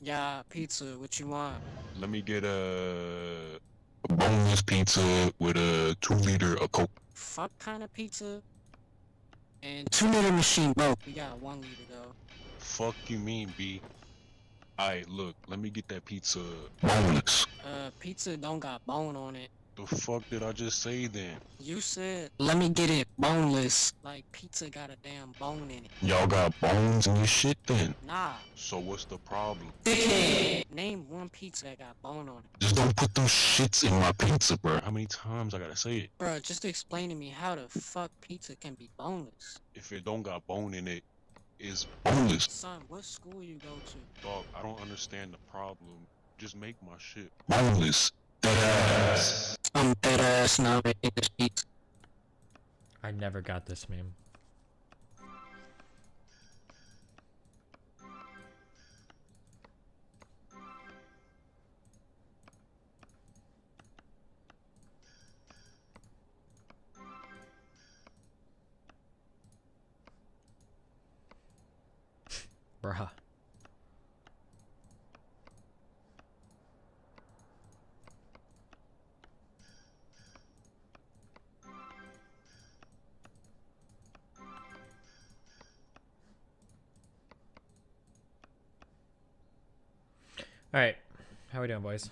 Yeah, pizza. What you want? Let me get a boneless pizza with a 2 liter of Coke. Fuck kind of pizza? And 2 liter machine broke. We got 1 liter though. Fuck you mean, B? Alright, look, let me get that pizza boneless. Pizza don't got bone on it. The fuck did I just say then? You said, let me get it boneless. Like, pizza got a damn bone in it. Y'all got bones in your shit then? Nah. So what's the problem? Name one pizza that got bone on it. Just don't put those shits in my pizza, bro. How many times I gotta say it? Bro, just explain to me how the fuck pizza can be boneless. If it don't got bone in it, it's boneless. Son, what school you go to? Dog, I don't understand the problem. Just make my shit boneless. Dead ass. I'm dead ass now making this pizza. I never got this meme. Bruh. Alright, how we doing, boys?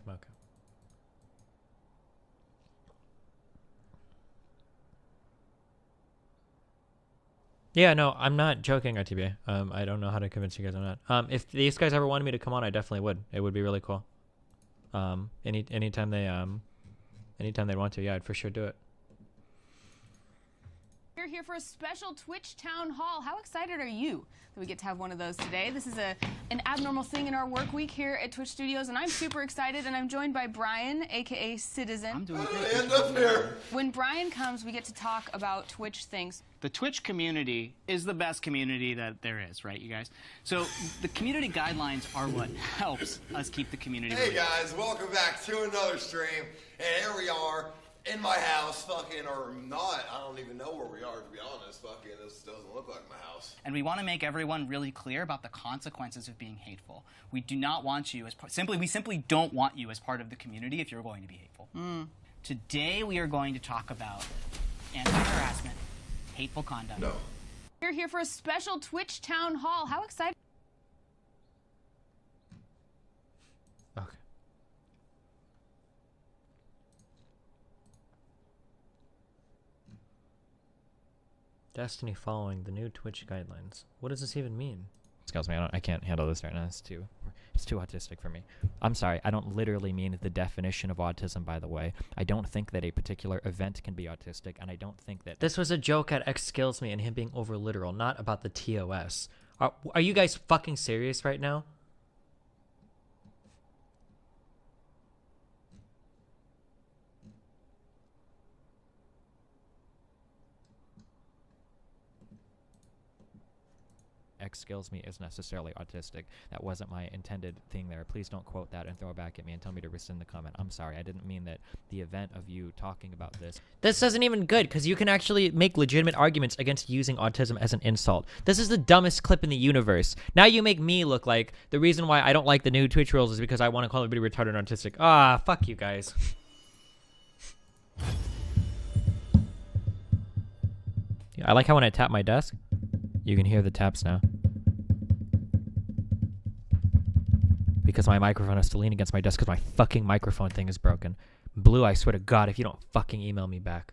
Okay. Yeah, no, I'm not joking, RTBA. I don't know how to convince you guys I'm not. If these guys ever wanted me to come on, I definitely would. It would be really cool. Anytime they want to, yeah, I'd for sure do it. We're here for a special Twitch town hall. How excited are you that we get to have one of those today? This is an abnormal thing in our work week here at Twitch Studios, and I'm super excited, and I'm joined by Brian, aka Citizen. I'm doing great. End up here. When Brian comes, we get to talk about Twitch things. The Twitch community is the best community that there is, right, you guys? So the community guidelines are what helps us keep the community. Hey guys, welcome back to another stream, and here we are in my house, fucking, or not. I don't even know where we are, to be honest. Fucking, this doesn't look like my house. And we want to make everyone really clear about the consequences of being hateful. We do not want you as we simply don't want you as part of the community if you're going to be hateful. Today we are going to talk about anti-harassment, hateful conduct. No. We're here for a special Twitch town hall. How excited? Okay. Destiny following the new Twitch guidelines. What does this even mean? Excuse me, I can't handle this right now. It's too autistic for me. I'm sorry, I don't literally mean the definition of autism, by the way. I don't think that a particular event can be autistic, and I don't think that... This was a joke at X Skills Me and him being over literal, not about the TOS. Are you guys fucking serious right now? X Skills Me is necessarily autistic. That wasn't my intended thing there. Please don't quote that and throw it back at me and tell me to rescind the comment. I'm sorry. I didn't mean that the event of you talking about this. This isn't even good because you can actually make legitimate arguments against using autism as an insult. This is the dumbest clip in the universe. Now you make me look like the reason why I don't like the new Twitch rules is because I want to call everybody retarded and autistic. Ah, fuck you guys. Yeah, I like how when I tap my desk, you can hear the taps now. Because my microphone has to lean against my desk because my fucking microphone thing is broken. Blue, I swear to God, if you don't fucking email me back.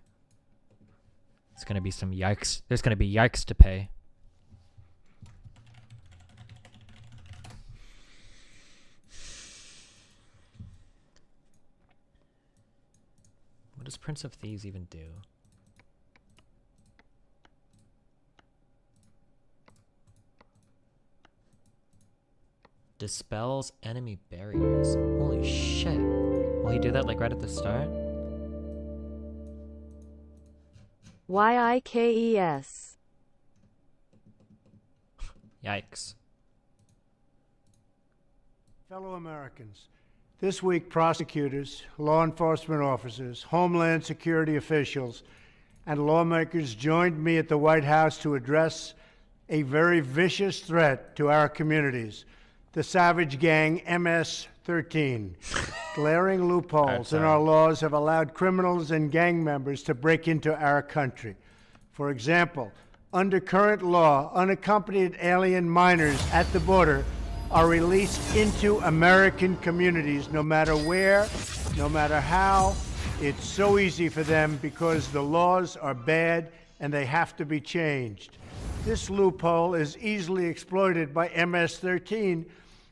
It's gonna be some yikes. There's gonna be yikes to pay. What does Prince of Thieves even do? Dispels enemy barriers. Holy shit. Will he do that like right at the start? YIKES. Yikes. Fellow Americans, this week prosecutors, law enforcement officers, Homeland Security officials, and lawmakers joined me at the White House to address a very vicious threat to our communities, the savage gang MS-13. Glaring loopholes in our laws have allowed criminals and gang members to break into our country. For example, under current law, unaccompanied alien minors at the border are released into American communities no matter where, no matter how. It's so easy for them because the laws are bad and they have to be changed. This loophole is easily exploited by MS-13,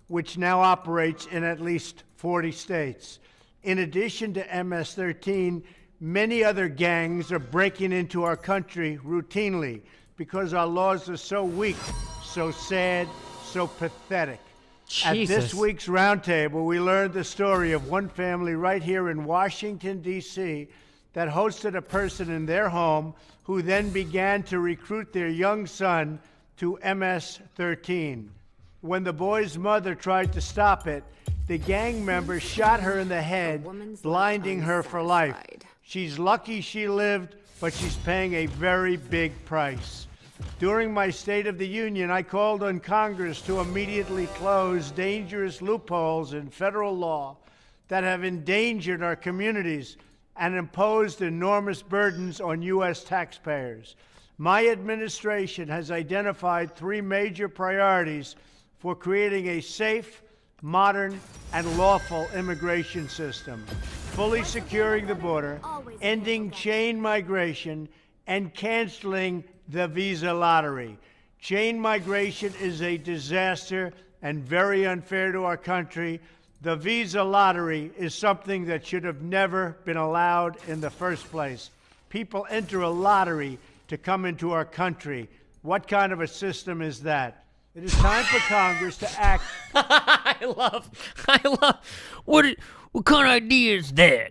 which now operates in at least 40 states. In addition to MS-13, many other gangs are breaking into our country routinely because our laws are so weak, so sad, so pathetic. At this week's roundtable, we learned the story of one family right here in Washington, D.C., that hosted a person in their home who then began to recruit their young son to MS-13. When the boy's mother tried to stop it, the gang member shot her in the head, blinding her for life. She's lucky she lived, but she's paying a very big price. During my State of the Union, I called on Congress to immediately close dangerous loopholes in federal law that have endangered our communities and imposed enormous burdens on U.S. taxpayers. My administration has identified 3 major priorities for creating a safe, modern, and lawful immigration system: fully securing the border, ending chain migration, and canceling the visa lottery. Chain migration is a disaster and very unfair to our country. The visa lottery is something that should have never been allowed in the first place. People enter a lottery to come into our country. What kind of a system is that? It is time for Congress to act. I love, what kind of idea is that?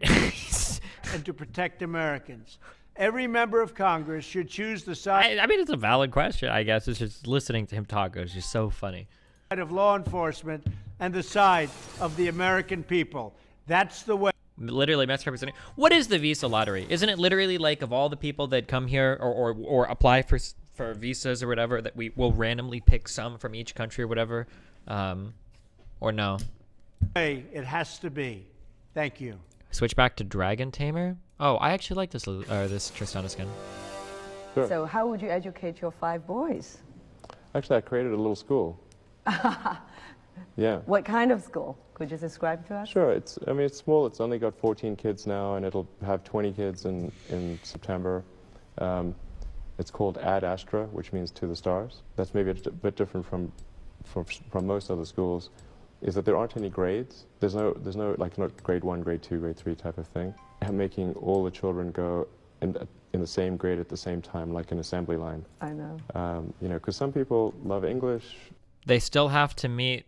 And to protect Americans. Every member of Congress should choose the side. I mean, it's a valid question, I guess. It's just listening to him talk is just so funny. Of law enforcement and the side of the American people. That's the way. Literally misrepresenting. What is the visa lottery? Isn't it literally like of all the people that come here or apply for visas or whatever, that we will randomly pick some from each country or whatever? Or no? It has to be. Thank you. Switch back to Dragon Tamer. Oh, I actually like this Tristana skin. Sure. So how would you educate your 5 boys? Actually, I created a little school. Yeah. What kind of school? Could you describe to us? Sure. It's small. It's only got 14 kids now, and it'll have 20 kids in September. It's called Ad Astra, which means to the stars. That's maybe a bit different from most other schools, is that there aren't any grades. There's no like not grade 1, grade 2, grade 3 type of thing. And making all the children go in the same grade at the same time, like an assembly line. I know. You know, because some people love English. They still have to meet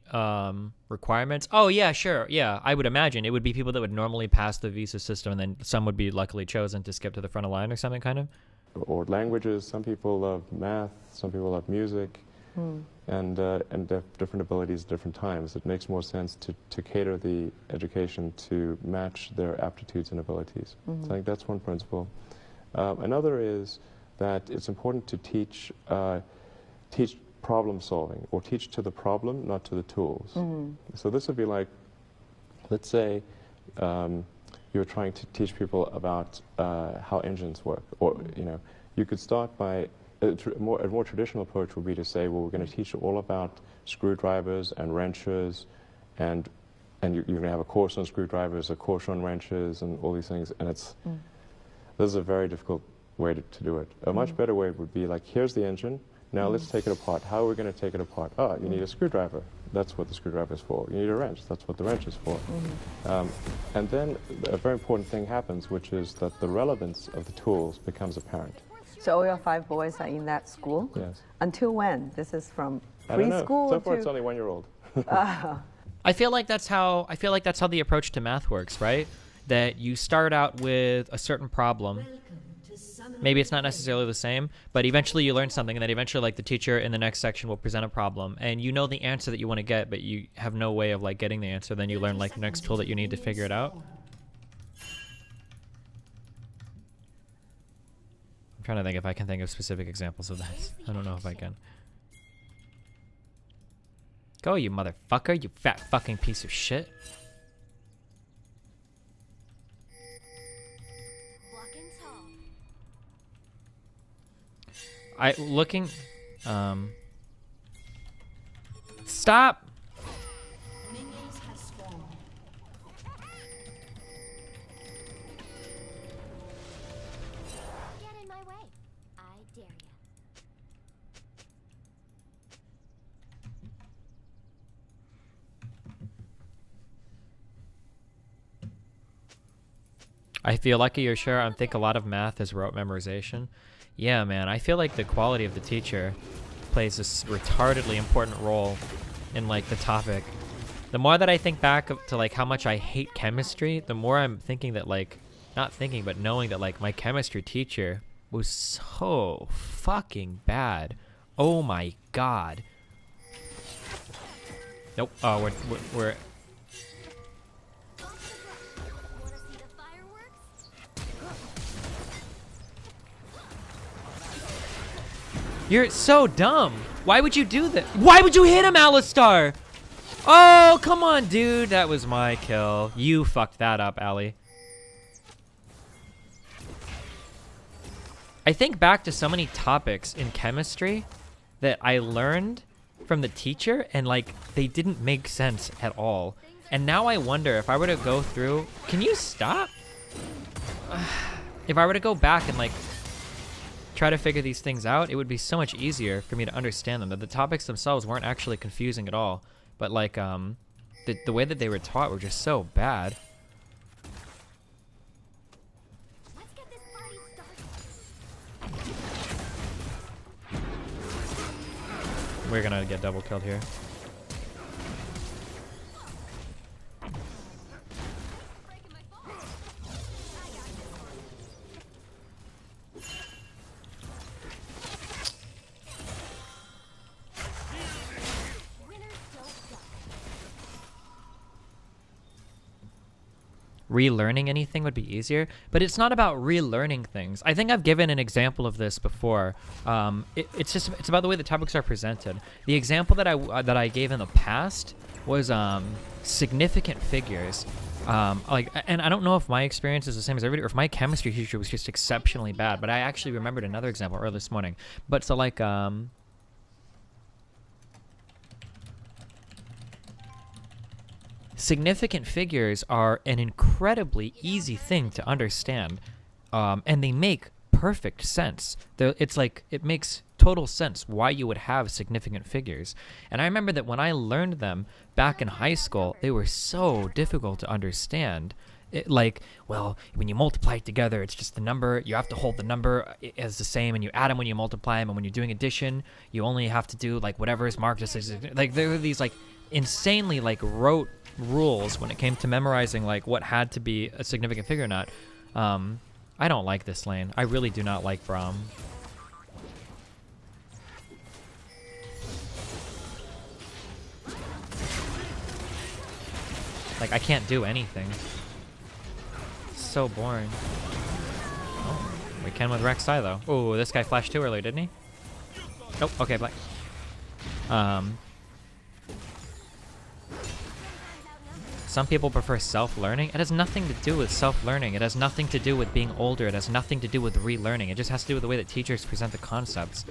requirements. Oh yeah, sure. Yeah, I would imagine it would be people that would normally pass the visa system, and then some would be luckily chosen to skip to the front of line or something, kind of. Or languages. Some people love math. Some people love music. And they have different abilities at different times. It makes more sense to cater the education to match their aptitudes and abilities. So I think that's one principle. Another is that it's important to teach problem solving, or teach to the problem, not to the tools. So this would be like, let's say you're trying to teach people about how engines work, or you could start by a more traditional approach would be to say, well, we're going to teach you all about screwdrivers and wrenches, and you're going to have a course on screwdrivers, a course on wrenches, and all these things. And this is a very difficult way to do it. A much better way would be like, here's the engine. Now let's take it apart. How are we going to take it apart? Oh, you need a screwdriver. That's what the screwdriver is for. You need a wrench. That's what the wrench is for. And then a very important thing happens, which is that the relevance of the tools becomes apparent. So all your 5 boys are in that school? Yes. Until when? This is from I don't know. preschool So far, to... it's only 1-year-old. I feel like that's how the approach to math works, right? That you start out with a certain problem, maybe it's not necessarily the same, but eventually you learn something, and then eventually like the teacher in the next section will present a problem, and you know the answer that you want to get, but you have no way of like getting the answer. Then you learn like the next tool that you need to figure it out. I'm trying to think if I can think of specific examples of this. I don't know if I can. Go, you motherfucker, you fat fucking piece of shit. Stop! Get in my way. I dare ya. I feel lucky you're sure. I think a lot of math is rote memorization. Yeah, man, I feel like the quality of the teacher plays this retardedly important role in like the topic. The more that I think back to like how much I hate chemistry, the more I'm thinking that like, not thinking, but knowing that like my chemistry teacher was so fucking bad. Oh my god. Nope. Oh, we're You're so dumb. Why would you do that? Why would you hit him, Alistar? Oh, come on, dude. That was my kill. You fucked that up, Ali. I think back to so many topics in chemistry that I learned from the teacher, and like they didn't make sense at all. And now I wonder if I were to go through... Can you stop? If I were to go back and like try to figure these things out, it would be so much easier for me to understand them. That the topics themselves weren't actually confusing at all, but like the way that they were taught were just so bad. Let's get this party started. We're gonna get double killed here. Relearning anything would be easier, but it's not about relearning things. I think I've given an example of this before. It's about the way the topics are presented. The example that I gave in the past was significant figures. And I don't know if my experience is the same as everybody, or if my chemistry teacher was just exceptionally bad. But I actually remembered another example earlier this morning. But so like significant figures are an incredibly easy thing to understand, and they make perfect sense. It's like, it makes total sense why you would have significant figures. And I remember that when I learned them back in high school, they were so difficult to understand. Like, well, when you multiply it together, it's just the number. You have to hold the number as the same, and you add them when you multiply them. And when you're doing addition, you only have to do like whatever is marked as like, there were these like insanely like rote rules when it came to memorizing like what had to be a significant figure or not. I don't like this lane. I really do not like Braum. Like, I can't do anything. So boring. Oh, we can with Rek'Sai though. Oh, this guy flashed too early, didn't he? Nope. Okay, black. Some people prefer self-learning. It has nothing to do with self-learning. It has nothing to do with being older. It has nothing to do with relearning. It just has to do with the way that teachers present the concepts.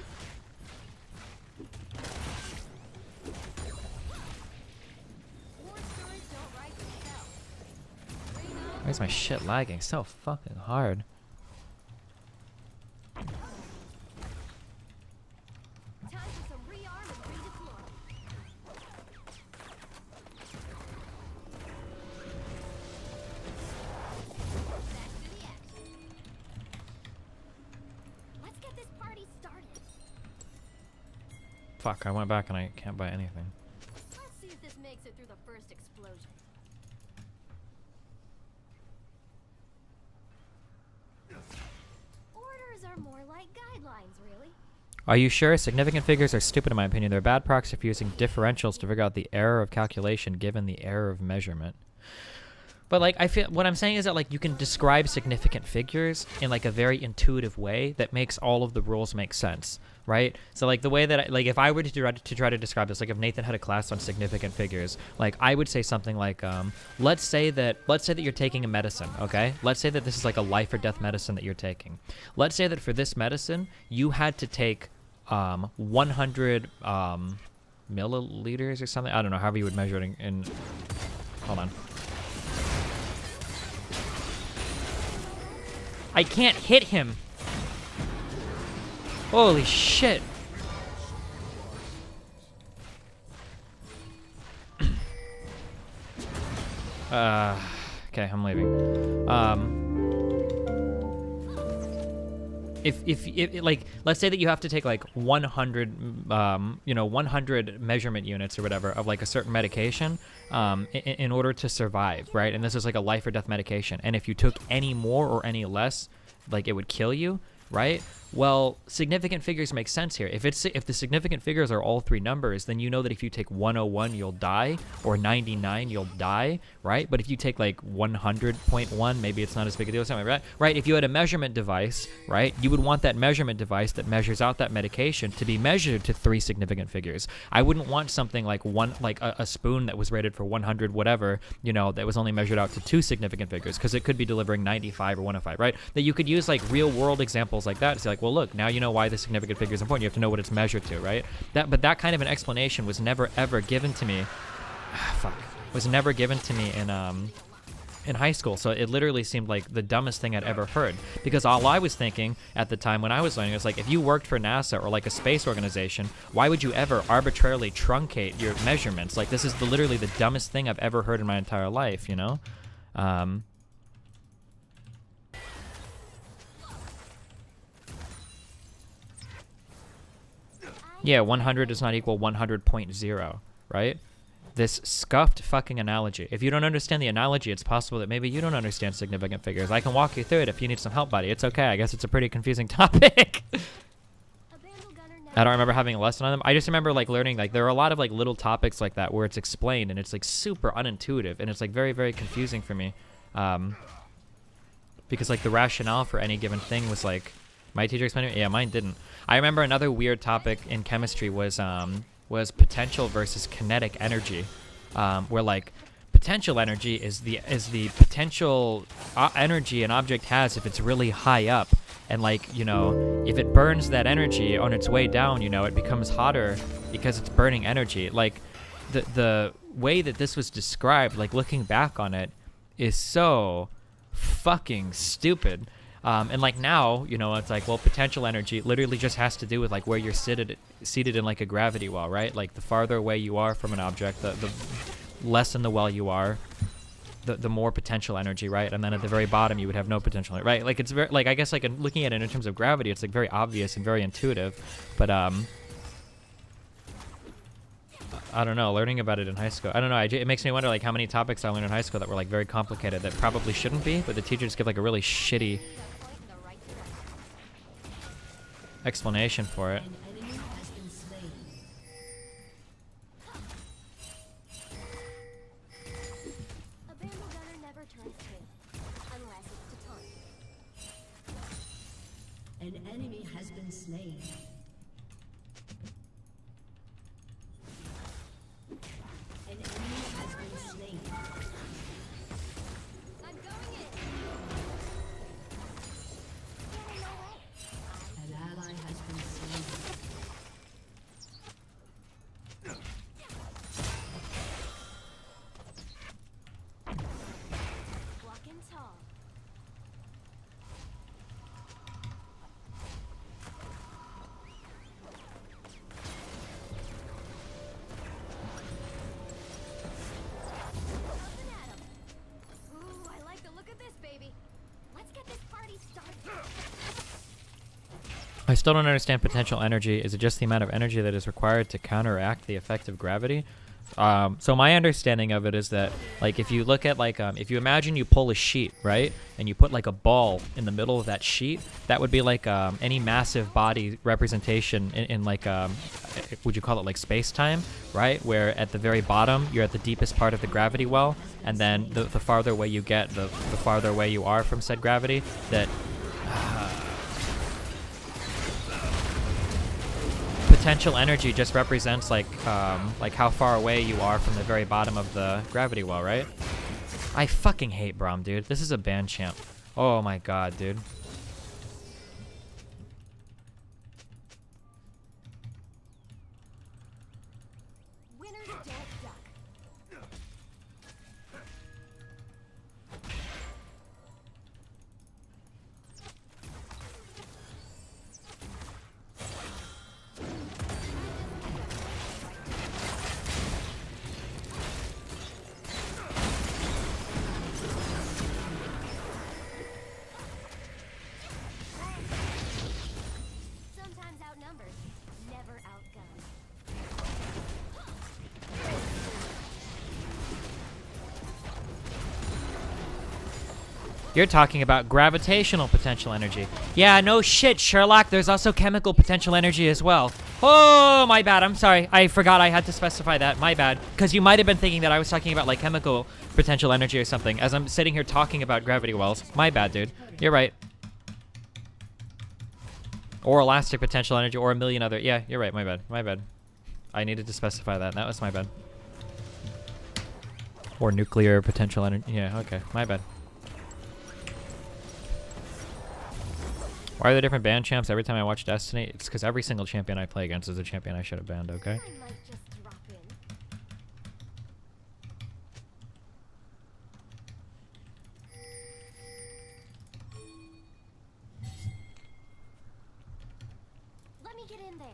Why is my shit lagging so fucking hard? Fuck, I went back and I can't buy anything. Let's see if this makes it through the first explosion. Order more like guidelines, really. Are you sure? Significant figures are stupid in my opinion. They're bad proxy for using differentials to figure out the error of calculation given the error of measurement. But like, I feel what I'm saying is that like you can describe significant figures in like a very intuitive way that makes all of the rules make sense, right? So like the way that like if I were to try to describe this, like if Nathan had a class on significant figures, like I would say something like, let's say that you're taking a medicine, okay? Let's say that this is like a life or death medicine that you're taking. Let's say that for this medicine you had to take 100 milliliters or something. I don't know, however you would measure it in hold on. I can't hit him. Holy shit. Okay, I'm leaving. If like, let's say that you have to take like 100, 100 measurement units or whatever of like a certain medication, in order to survive, right? And this is like a life or death medication. And if you took any more or any less, like it would kill you, right? Well, significant figures make sense here. If the significant figures are all three numbers, then you know that if you take 101, you'll die, or 99, you'll die, right? But if you take like 100.1, maybe it's not as big a deal as something, right? Right? If you had a measurement device, right, you would want that measurement device that measures out that medication to be measured to three significant figures. I wouldn't want something like a spoon that was rated for 100 whatever, that was only measured out to two significant figures, because it could be delivering 95 or 105, right? That you could use like real world examples like that to say like, well, look, now you know why the significant figure is important. You have to know what it's measured to, right? But that kind of an explanation was never ever given to me. Was never given to me in high school. So it literally seemed like the dumbest thing I'd ever heard, because all I was thinking at the time when I was learning was like, if you worked for NASA or like a space organization, why would you ever arbitrarily truncate your measurements? Like, this is literally the dumbest thing I've ever heard in my entire life, Yeah, 100 does not equal 100.0, right? This scuffed fucking analogy. If you don't understand the analogy, it's possible that maybe you don't understand significant figures. I can walk you through it if you need some help, buddy. It's okay. I guess it's a pretty confusing topic. I don't remember having a lesson on them. I just remember like learning, like there are a lot of like little topics like that where it's explained and it's like super unintuitive and it's like very, very confusing for me. Because like the rationale for any given thing was like, my teacher explained it? Yeah, mine didn't. I remember another weird topic in chemistry was potential versus kinetic energy, where like potential energy is the potential energy an object has if it's really high up, and like if it burns that energy on its way down, it becomes hotter because it's burning energy. Like the way that this was described, like looking back on it, is so fucking stupid. And like now, it's like, well, potential energy literally just has to do with like where you're seated in like a gravity well, right? Like the farther away you are from an object, the less in the well you are, the more potential energy, right? And then at the very bottom, you would have no potential, right? Like it's very, like I guess like looking at it in terms of gravity, it's like very obvious and very intuitive, but I don't know, learning about it in high school, I don't know, it makes me wonder like how many topics I learned in high school that were like very complicated that probably shouldn't be, but the teachers give like a really shitty explanation for it. A bamboo gunner never turns tail, unless it's to taunt. An enemy has been slain. An enemy has been slain. I'm going in. An ally has been slain. Walking tall. Nothing at 'em. Ooh, I like the look of this, baby. Let's get this party started. I still don't understand potential energy. Is it just the amount of energy that is required to counteract the effect of gravity? So my understanding of it is that, like, if you look at, like, if you imagine you pull a sheet, right, and you put like a ball in the middle of that sheet, that would be like any massive body representation in like, would you call it like space-time, right? Where at the very bottom you're at the deepest part of the gravity well, and then the farther away you get, the farther away you are from said gravity. That potential energy just represents like how far away you are from the very bottom of the gravity well, right? I fucking hate Braum, dude. This is a band champ. Oh my god, dude. Winners don't duck. Sometimes outnumbered, never outgunned. You're talking about gravitational potential energy. Yeah, no shit, Sherlock. There's also chemical potential energy as well. Oh, my bad. I'm sorry. I forgot I had to specify that. My bad. Because you might have been thinking that I was talking about, like, chemical potential energy or something as I'm sitting here talking about gravity wells. My bad, dude. You're right. Or elastic potential energy or a million other... Yeah, you're right. My bad. My bad. I needed to specify that. That was my bad. Or nuclear potential energy. Yeah, okay. My bad. Why are there different band champs every time I watch Destiny? It's because every single champion I play against is a champion I should have banned, okay? I might just drop in. Let me get in there.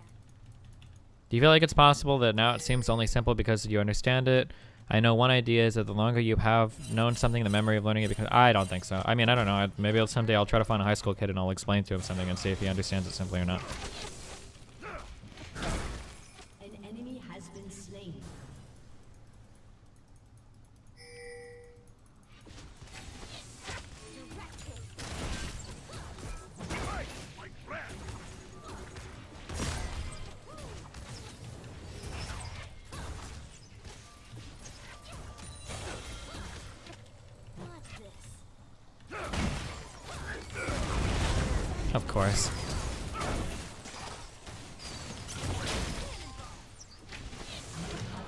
Do you feel like it's possible that now it seems only simple because you understand it? I know one idea is that the longer you have known something, the memory of learning it becomes... I don't think so. I mean, I don't know. Maybe someday I'll try to find a high school kid and I'll explain to him something and see if he understands it simply or not. An enemy has been slain. Of course.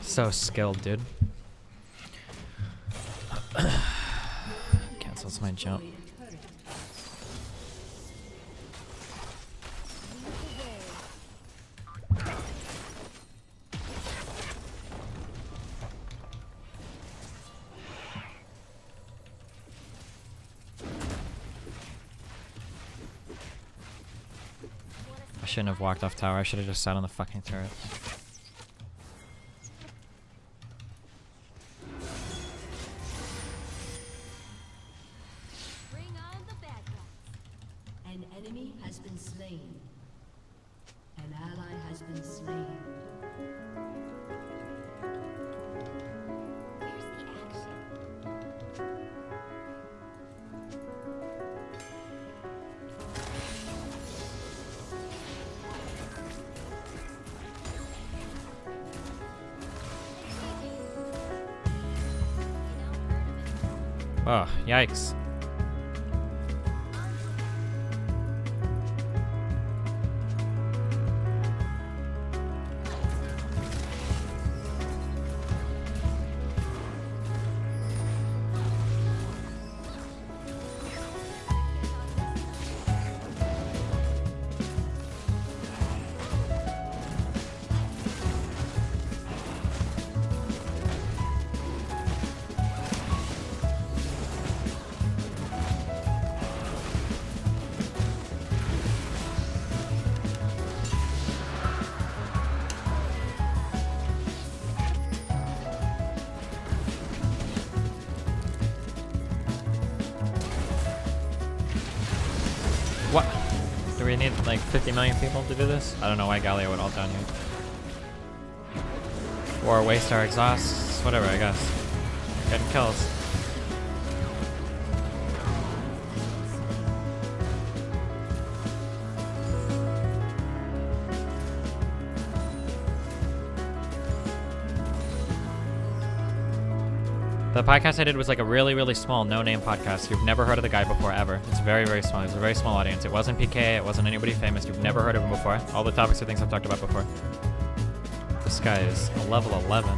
So skilled, dude. Cancels my jump. I shouldn't have walked off tower. I should have just sat on the fucking turret. Bring on the bad guys. An enemy has been slain. An ally has been slain. Where's the action? Oh, yikes. What? Do we need like 50 million people to do this? I don't know why Galio would all down here. Or waste our exhausts, whatever, I guess. Getting kills. The podcast I did was like a really, really small, no-name podcast. You've never heard of the guy before, ever. It's very, very small. It's a very small audience. It wasn't PK. It wasn't anybody famous. You've never heard of him before. All the topics are things I've talked about before. This guy is a level 11.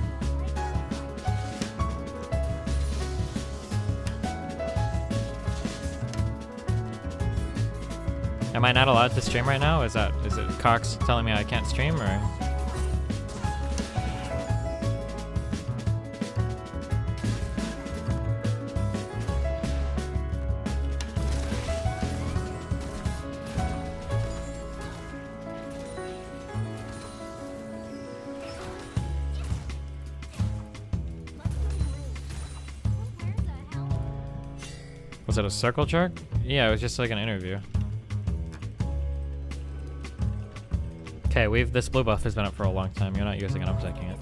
Am I not allowed to stream right now? Is it Cox telling me I can't stream, or? Was it a circle jerk? Yeah, it was just like an interview. Okay, this blue buff has been up for a long time. You're not using it, I'm taking it.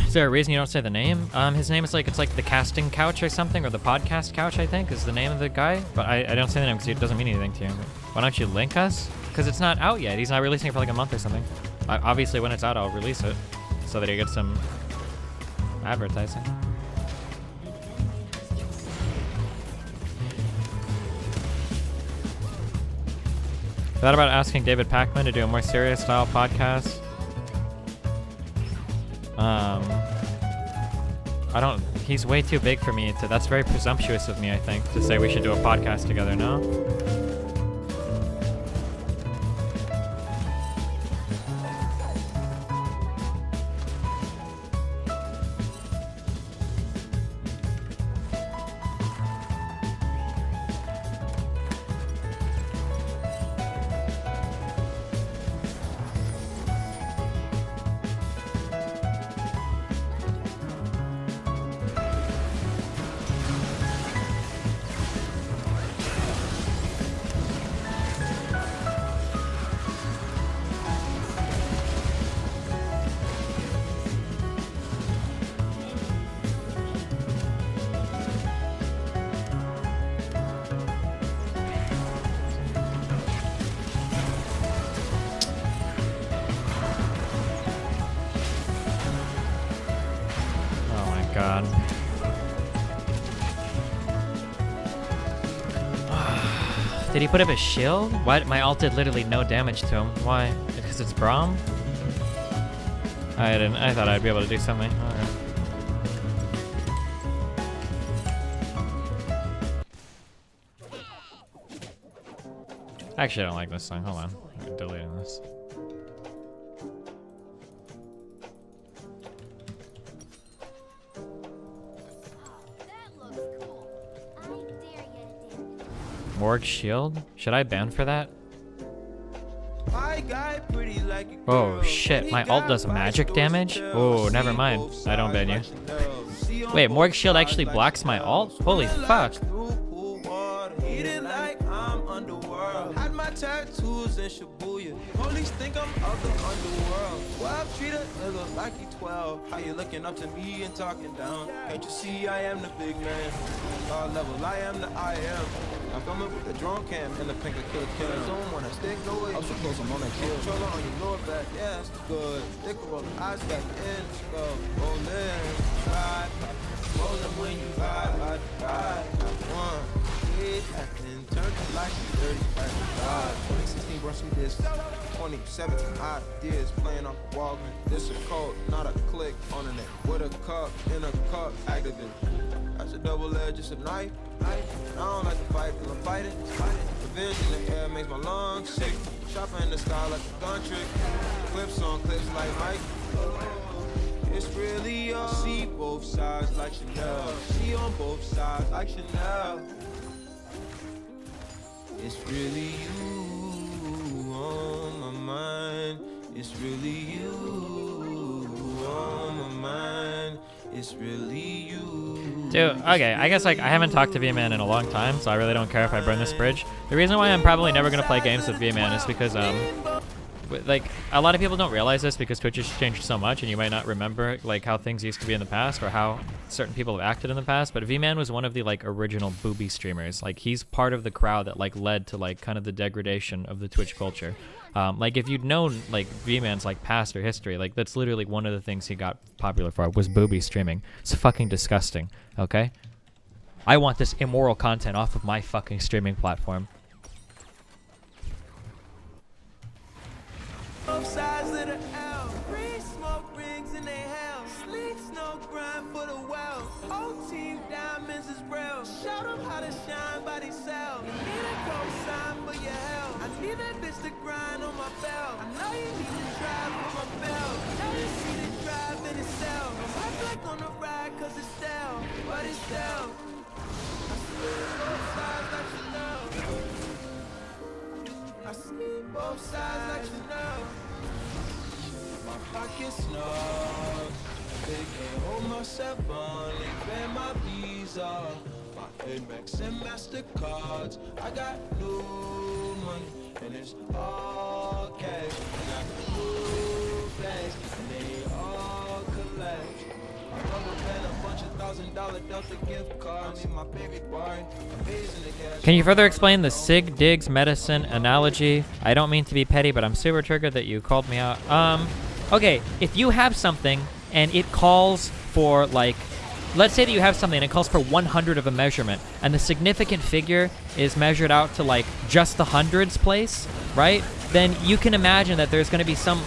Is there a reason you don't say the name? His name is like, it's like the casting couch or something, or the podcast couch, I think, is the name of the guy. But I don't say the name because it doesn't mean anything to you. Why don't you link us? Because it's not out yet. He's not releasing it for like a month or something. Obviously, when it's out, I'll release it so that he gets some advertising. Thought about asking David Pakman to do a more serious style podcast. He's way too big for me that's very presumptuous of me, I think, to say we should do a podcast together, no? God. Did he put up a shield? What? My ult did literally no damage to him. Why? Because it's Braum? I thought I'd be able to do something. Alright. Actually, I don't like this song. Hold on. I'm deleting this. Morg shield? Should I ban for that? Oh shit, my ult does magic damage? Oh, never mind. I don't ban you. Wait, Morg shield actually blocks my ult? Holy fuck. Tattoos and Shibuya. Police think I'm of the underworld. 12 treat a nigga like he 12. How you looking up to me and talking down? Can't you see I am the big man? God level, I am the I am. I'm coming with the drone cam and the pink killer killer zone. When I stick no way, I'm so close, I'm on that kill. Controller on your lower back, yeah, it's good. Stick roll the eyes back in, go, roll in, try. Roll them when you ride. One, hit, acting, turn the lights to 35. 2016 brushed me this. 2017 ideas playing off the Walgreens. This a code, not a click on the net. With a cup in a cup, activist. That's a double edge, it's a knife. I don't like to fight, but I'm fighting. Revenge in the air makes my lungs sick. Chopper in the sky like a gun trick. Clips on clips like Mike. It's really all. See both sides like Chanel. See on both sides like Chanel. It's really you on my mind. It's really you on my mind. It's really you. Dude, okay, I guess like I haven't talked to V-Man in a long time, so I really don't care if I burn this bridge. The reason why I'm probably never gonna play games with V-Man is because like a lot of people don't realize this because Twitch has changed so much, and you might not remember like how things used to be in the past or how certain people have acted in the past. But V-Man was one of the like original booby streamers. Like he's part of the crowd that like led to like kind of the degradation of the Twitch culture. Like if you'd known like V-Man's like past or history, like that's literally one of the things he got popular for was booby streaming. It's fucking disgusting. Okay, I want this immoral content off of my fucking streaming platform. Both sides of the L. Free smoke rings in they hell. Sleek snow grind for the well. Whole team diamonds is real. Show them how to shine by themselves. You need a cosign for your help. I need that bitch to grind on my belt. I know you need to drive for my belt. Now you see the drive in itself. I'm black on the ride cause it's stale. But it's stale. I see both sides like you know. I see both sides like you know. My pockets snug. They can't hold myself on. They pay my visa. My Amex and MasterCards. I got new money and it's all cash. I got new bags and they all collect. I rubber band a bunch of $1,000 Delta gift cards. I need my baby boy. Amazing to cash. Can you further explain the Sig Digs medicine analogy? I don't mean to be petty, but I'm super triggered that you called me out. Okay, if you have something and it calls for like, let's say that you have something and it calls for 100 of a measurement, and the significant figure is measured out to like just the hundreds place, right? Then you can imagine that there's going to be some.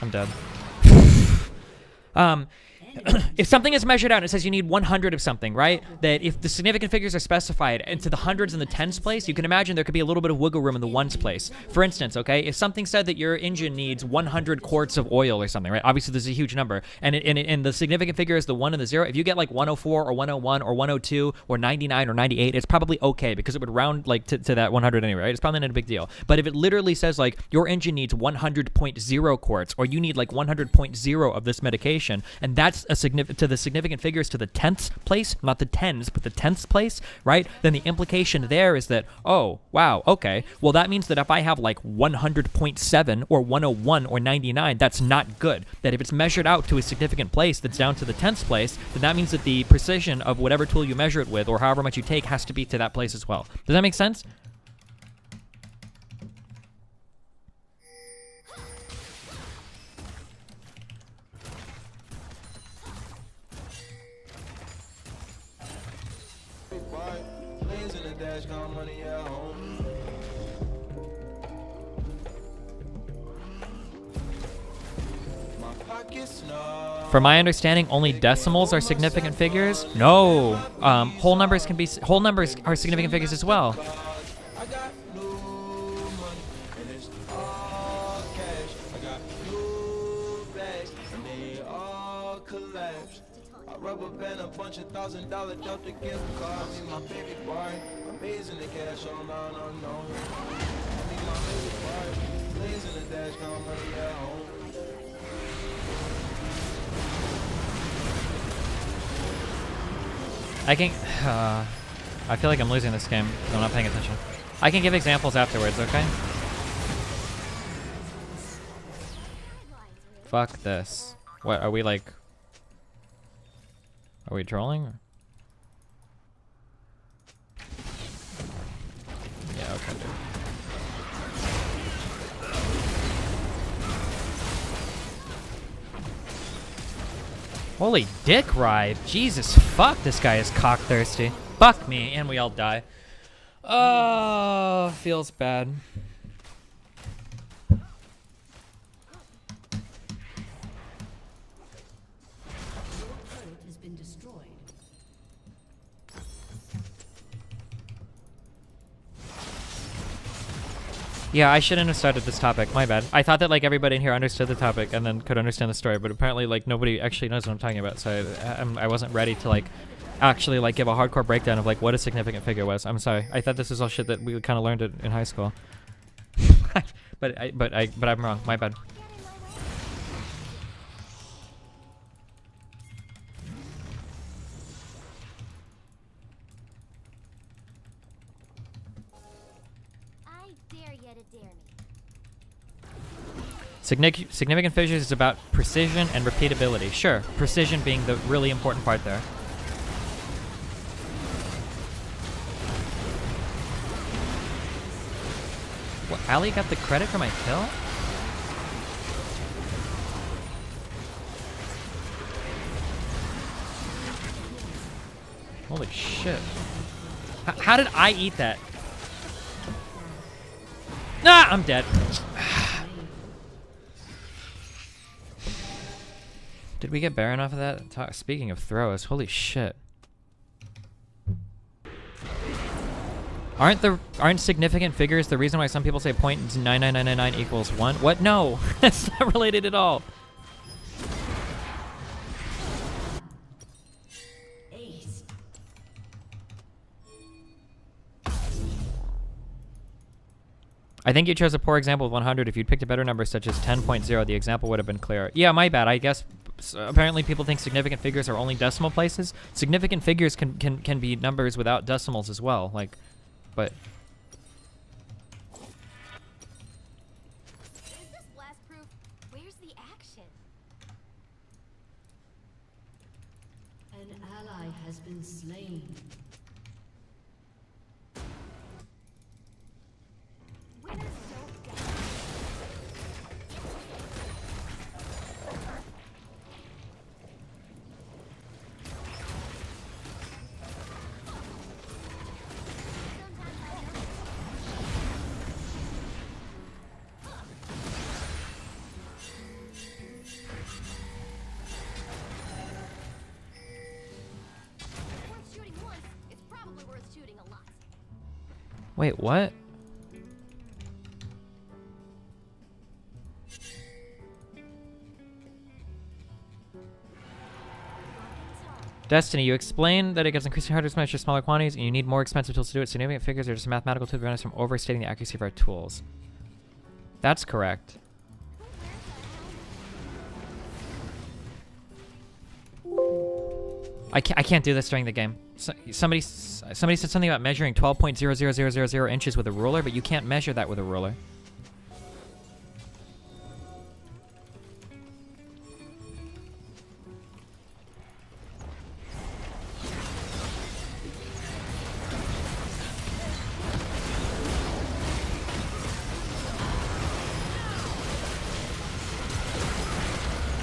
I'm dead. If something is measured out and it says you need 100 of something, right? That if the significant figures are specified into the hundreds and the tens place, you can imagine there could be a little bit of wiggle room in the ones place. For instance, okay, if something said that your engine needs 100 quarts of oil or something, right? Obviously, there's a huge number, and the significant figure is the 1 and the 0. If you get like 104 or 101 or 102 or 99 or 98, it's probably okay because it would round like to that 100 anyway, right? It's probably not a big deal. But if it literally says like your engine needs 100.0 quarts or you need like 100.0 of this medication, and that's a to the significant figures to the tenths place, not the tens, but the tenths place, right? Then the implication there is that, oh, wow, okay. Well, that means that if I have like 100.7 or 101 or 99, that's not good. That if it's measured out to a significant place that's down to the tenths place, then that means that the precision of whatever tool you measure it with or however much you take has to be to that place as well. Does that make sense? From my understanding, only decimals are significant figures. No, whole numbers are significant figures as well. Rubber band a bunch of $1,000 Delta gift cards. Need my baby boy. Amazing the cash on down unknown. I need my baby boy. Blazing the dash down money at home. I feel like I'm losing this game. I'm not paying attention. I can give examples afterwards, okay? Fuck this. What, are we like... Are we trolling? Yeah, okay, dude. Holy dick ride. Jesus, fuck, this guy is cock-thirsty. Fuck me, and we all die. Oh, feels bad. Yeah, I shouldn't have started this topic. My bad. I thought that like everybody in here understood the topic and then could understand the story, but apparently like nobody actually knows what I'm talking about. So I wasn't ready to like actually like give a hardcore breakdown of like what a significant figure was. I'm sorry. I thought this was all shit that we kind of learned in high school. But I'm wrong. My bad. I dare you to dare me. Significant figures is about precision and repeatability. Sure, precision being the really important part there. What, Ali got the credit for my kill? Holy shit. How did I eat that? Ah, I'm dead. Did we get Baron off of that? Speaking of throws, holy shit. Aren't significant figures the reason why some people say 0.99999 equals 1? What? No, that's not related at all. I think you chose a poor example of 100. If you'd picked a better number such as 10.0, the example would have been clearer. Yeah, my bad. I guess apparently people think significant figures are only decimal places. Significant figures can be numbers without decimals as well. Like, but Is this blast proof? Where's the action? An ally has been slain. Winners don't die. Worth shooting once, it's probably worth shooting a lot. wait, what? Destiny, you explained that it gets increasingly harder to measure smaller quantities and you need more expensive tools to do it. Significant figures are just a mathematical tool to prevent us from overstating the accuracy of our tools. That's correct. I can't do this during the game. Somebody said something about measuring 12.00000 inches with a ruler, but you can't measure that with a ruler.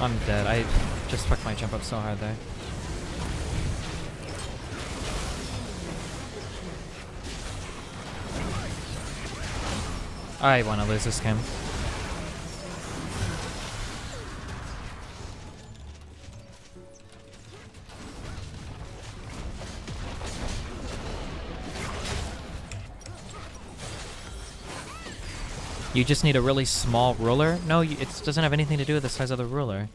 I'm dead. I just fucked my jump up so hard there. I want to lose this game. You just need a really small ruler? No, it doesn't have anything to do with the size of the ruler.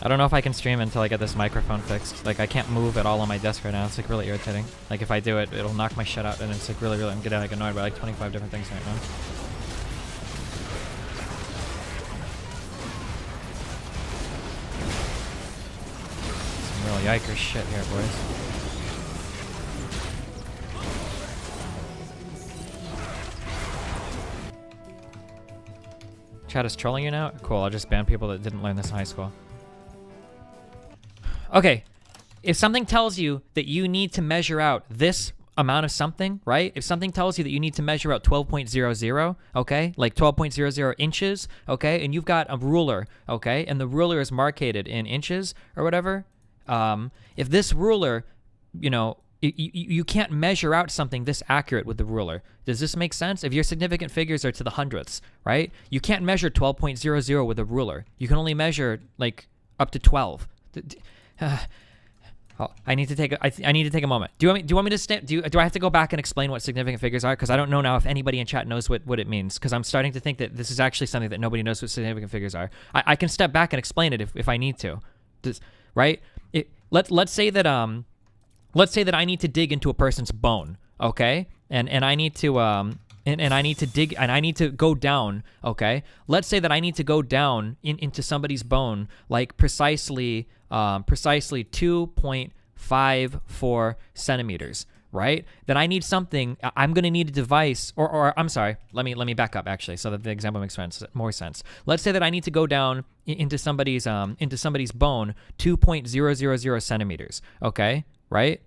I don't know if I can stream until I get this microphone fixed. Like, I can't move at all on my desk right now. It's like really irritating. Like, if I do it, it'll knock my shit out, and it's like really, I'm getting like annoyed by like 25 different things right now. Some real yikers shit here, boys. Chat is trolling you now? Cool, I'll just ban people that didn't learn this in high school. Okay, if something tells you that you need to measure out this amount of something, right? If something tells you that you need to measure out 12.00, okay? Like 12.00 inches, okay? And you've got a ruler, okay? And the ruler is marcated in inches or whatever. If this ruler, you know, you can't measure out something this accurate with the ruler. Does this make sense? If your significant figures are to the hundredths, right? You can't measure 12.00 with a ruler. You can only measure like up to 12. Oh, I need to take I need to take a moment. Do you want me to do I have to go back and explain what significant figures are? Because I don't know now if anybody in chat knows what it means. Because I'm starting to think that this is actually something that nobody knows what significant figures are. I can step back and explain it if I need to. Right? Let's say that I need to dig into a person's bone, okay? And I need to and I need to dig and I need to go down, okay? Let's say that I need to go down into somebody's bone like precisely 2.54 centimeters, right? Then I need something. I'm going to need a device, or I'm sorry. Let me back up actually, so that the example makes more sense. Let's say that I need to go down into somebody's bone 2.000 centimeters, okay? Right?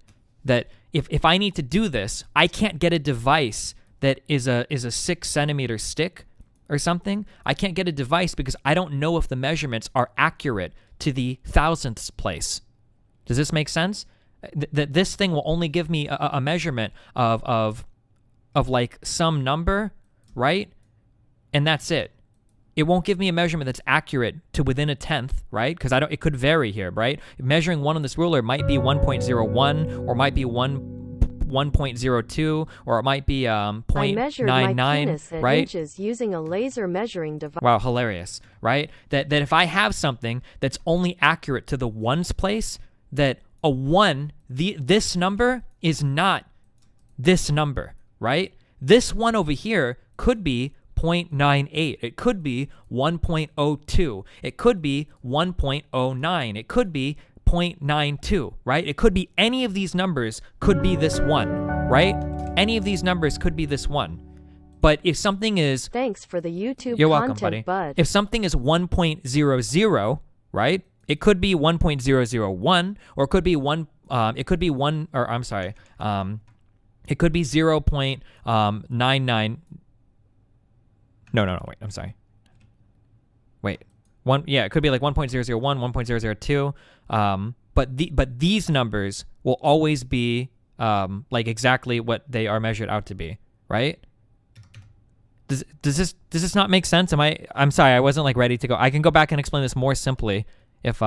That if I need to do this, I can't get a device that is a 6 centimeter stick or something. I can't get a device because I don't know if the measurements are accurate to the thousandths place. Does this make sense? That this thing will only give me a measurement of like some number, right? And that's it. It won't give me a measurement that's accurate to within a tenth, right? Because it could vary here, right? Measuring one on this ruler might be 1.01 or might be 1.02 or it might be 0.99, right? Inches using a laser measuring device. Wow, hilarious, right? That if I have something that's only accurate to the ones place, that a 1, this number is not this number, right? This one over here could be 0.98. It could be 1.02. It could be 1.09. It could be 0.92, right? It could be any of these numbers could be this one, right? Any of these numbers could be this one. But if something is... Thanks for the YouTube You're content, welcome, buddy. bud. If something is 1.00, right? It could be 1.001, or it could be it could be 0.99. No, wait, I'm sorry. Wait. It could be like 1.001, 1.002. But these numbers will always be like exactly what they are measured out to be, right? Does this not make sense? I'm sorry, I wasn't like ready to go. I can go back and explain this more simply if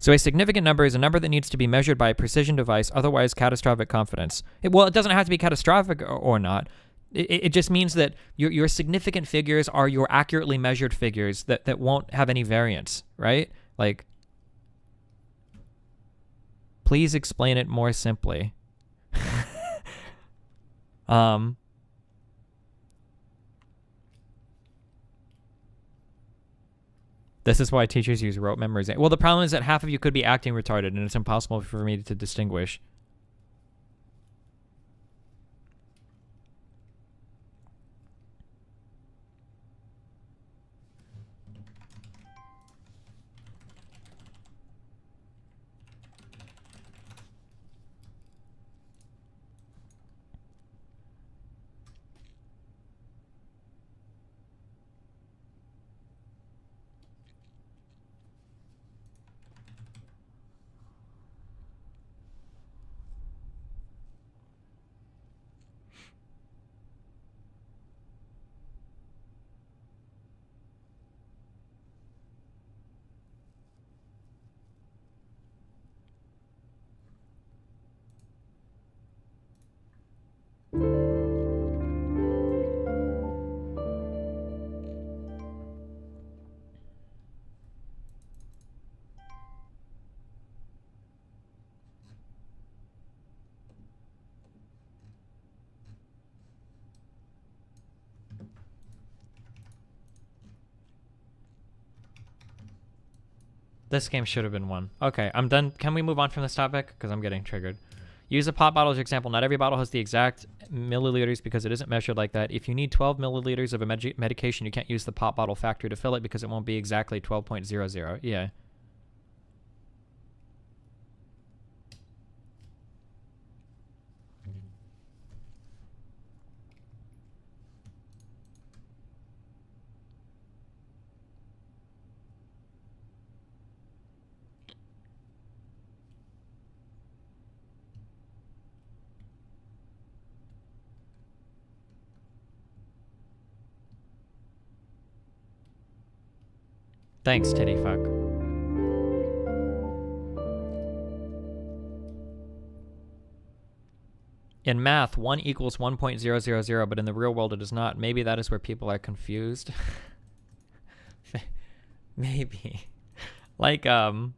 So a significant number is a number that needs to be measured by a precision device, otherwise catastrophic confidence. It doesn't have to be catastrophic or not. It just means that your significant figures are your accurately measured figures that won't have any variance, right? Like, please explain it more simply. This is why teachers use rote memorization. Well, the problem is that half of you could be acting retarded, and it's impossible for me to distinguish. This game should have been won. Okay, I'm done. Can we move on from this topic? Because I'm getting triggered. Use a pop bottle as your example. Not every bottle has the exact milliliters because it isn't measured like that. If you need 12 milliliters of a medication, you can't use the pop bottle factory to fill it because it won't be exactly 12.00. Yeah. Thanks, titty fuck. In math, 1 equals 1.000, but in the real world it is not. Maybe that is where people are confused. Maybe. Like, I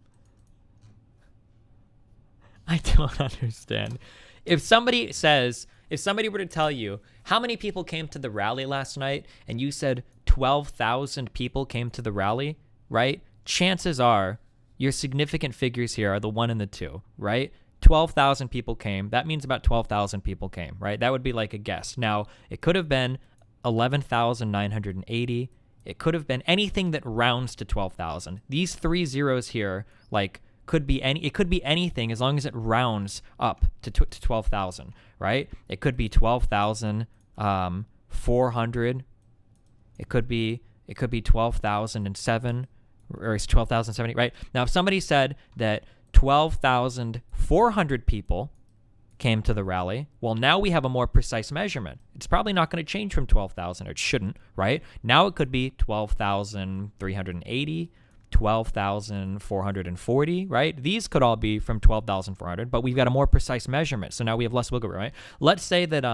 don't understand. If somebody were to tell you, how many people came to the rally last night, and you said 12,000 people came to the rally, right? Chances are your significant figures here are the 1 and the 2, right? 12,000 people came. That means about 12,000 people came, right? That would be like a guess. Now, it could have been 11,980. It could have been anything that rounds to 12,000. These 3 zeros here, like, could be anything as long as it rounds up to 12,000, right? It could be 12,400. It could be 12,007 or it's 12,070, right? Now, if somebody said that 12,400 people came to the rally, well, now we have a more precise measurement. It's probably not going to change from 12,000, or it shouldn't, right? Now it could be 12,380, 12,440, right? These could all be from 12,400, but we've got a more precise measurement, so now we have less wiggle room, right? Let's say that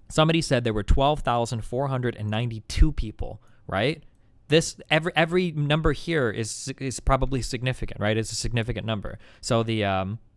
somebody said there were 12,492 people, right? This every number here is probably significant, right? It's a significant number. So the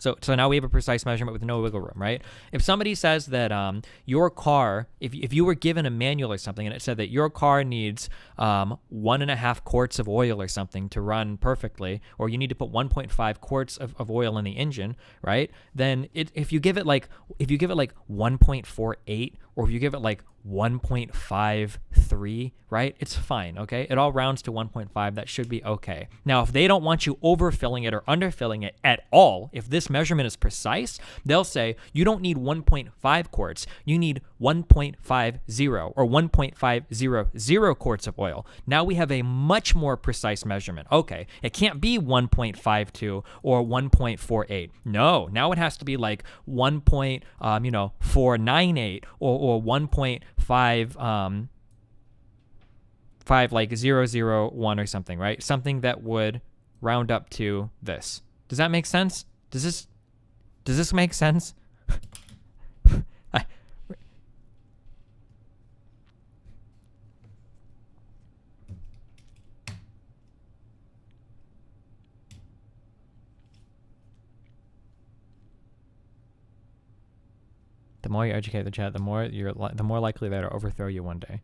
so now we have a precise measurement with no wiggle room, right? If somebody says that your car, if you were given a manual or something and it said that your car needs 1.5 quarts of oil or something to run perfectly, or you need to put 1.5 quarts of oil in the engine, right? Then if you give it like 1.48, or if you give it like 1.53, right? It's fine, okay? It all rounds to 1.5. That should be okay. Now, if they don't want you overfilling it or underfilling it at all, if this measurement is precise, they'll say you don't need 1.5 quarts. You need 1.50 or 1.500 quarts of oil. Now we have a much more precise measurement. Okay, it can't be 1.52 or 1.48. No, now it has to be like 1.498 or 1.5 like 001 or something, right? Something that would round up to this. Does that make sense? Does this make sense? The more you educate the chat, the more likely they're to overthrow you one day.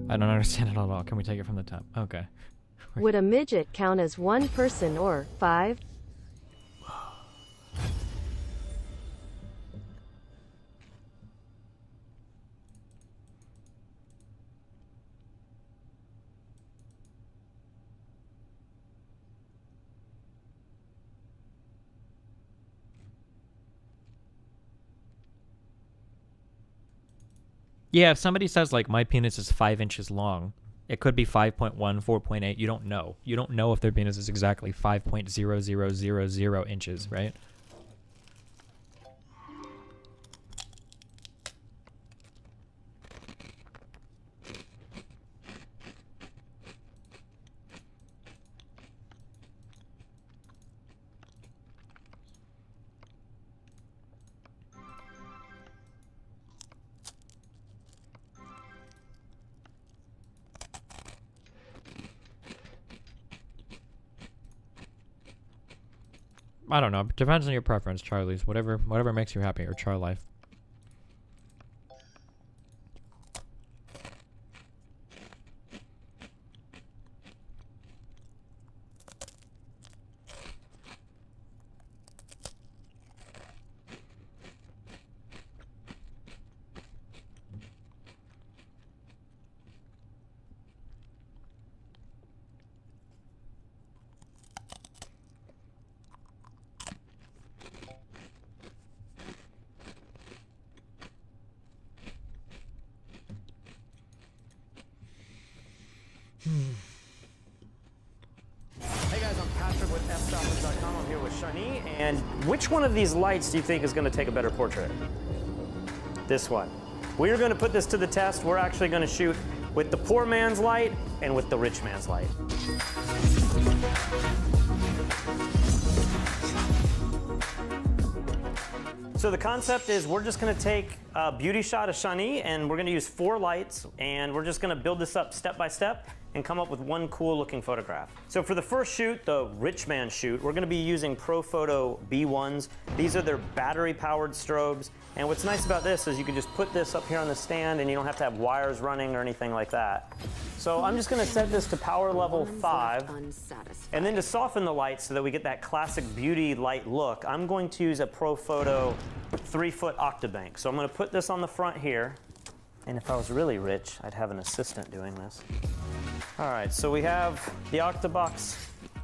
I don't understand it at all. Can we take it from the top? Okay. Would a midget count as 1 person or 5? Yeah, if somebody says, like, my penis is 5 inches long, it could be 5.1, 4.8. You don't know. You don't know if their penis is exactly 5.0000 inches, right? I don't know. Depends on your preference, Charlie's. Whatever makes you happy, or Char Life. Which one of these lights do you think is going to take a better portrait? This one. We're going to put this to the test. We're actually going to shoot with the poor man's light and with the rich man's light. So the concept is we're just going to take a beauty shot of Shani, and we're going to use 4 lights, and we're just going to build this up step by step and come up with one cool looking photograph. So for the first shoot, the rich man shoot, we're going to be using ProPhoto B1s. These are their battery powered strobes. And what's nice about this is you can just put this up here on the stand and you don't have to have wires running or anything like that. So I'm just going to set this to power level 5. And then to soften the light so that we get that classic beauty light look, I'm going to use a ProPhoto 3-foot Octabank. So I'm going to put this on the front here. And if I was really rich, I'd have an assistant doing this. All right, so we have the Octabox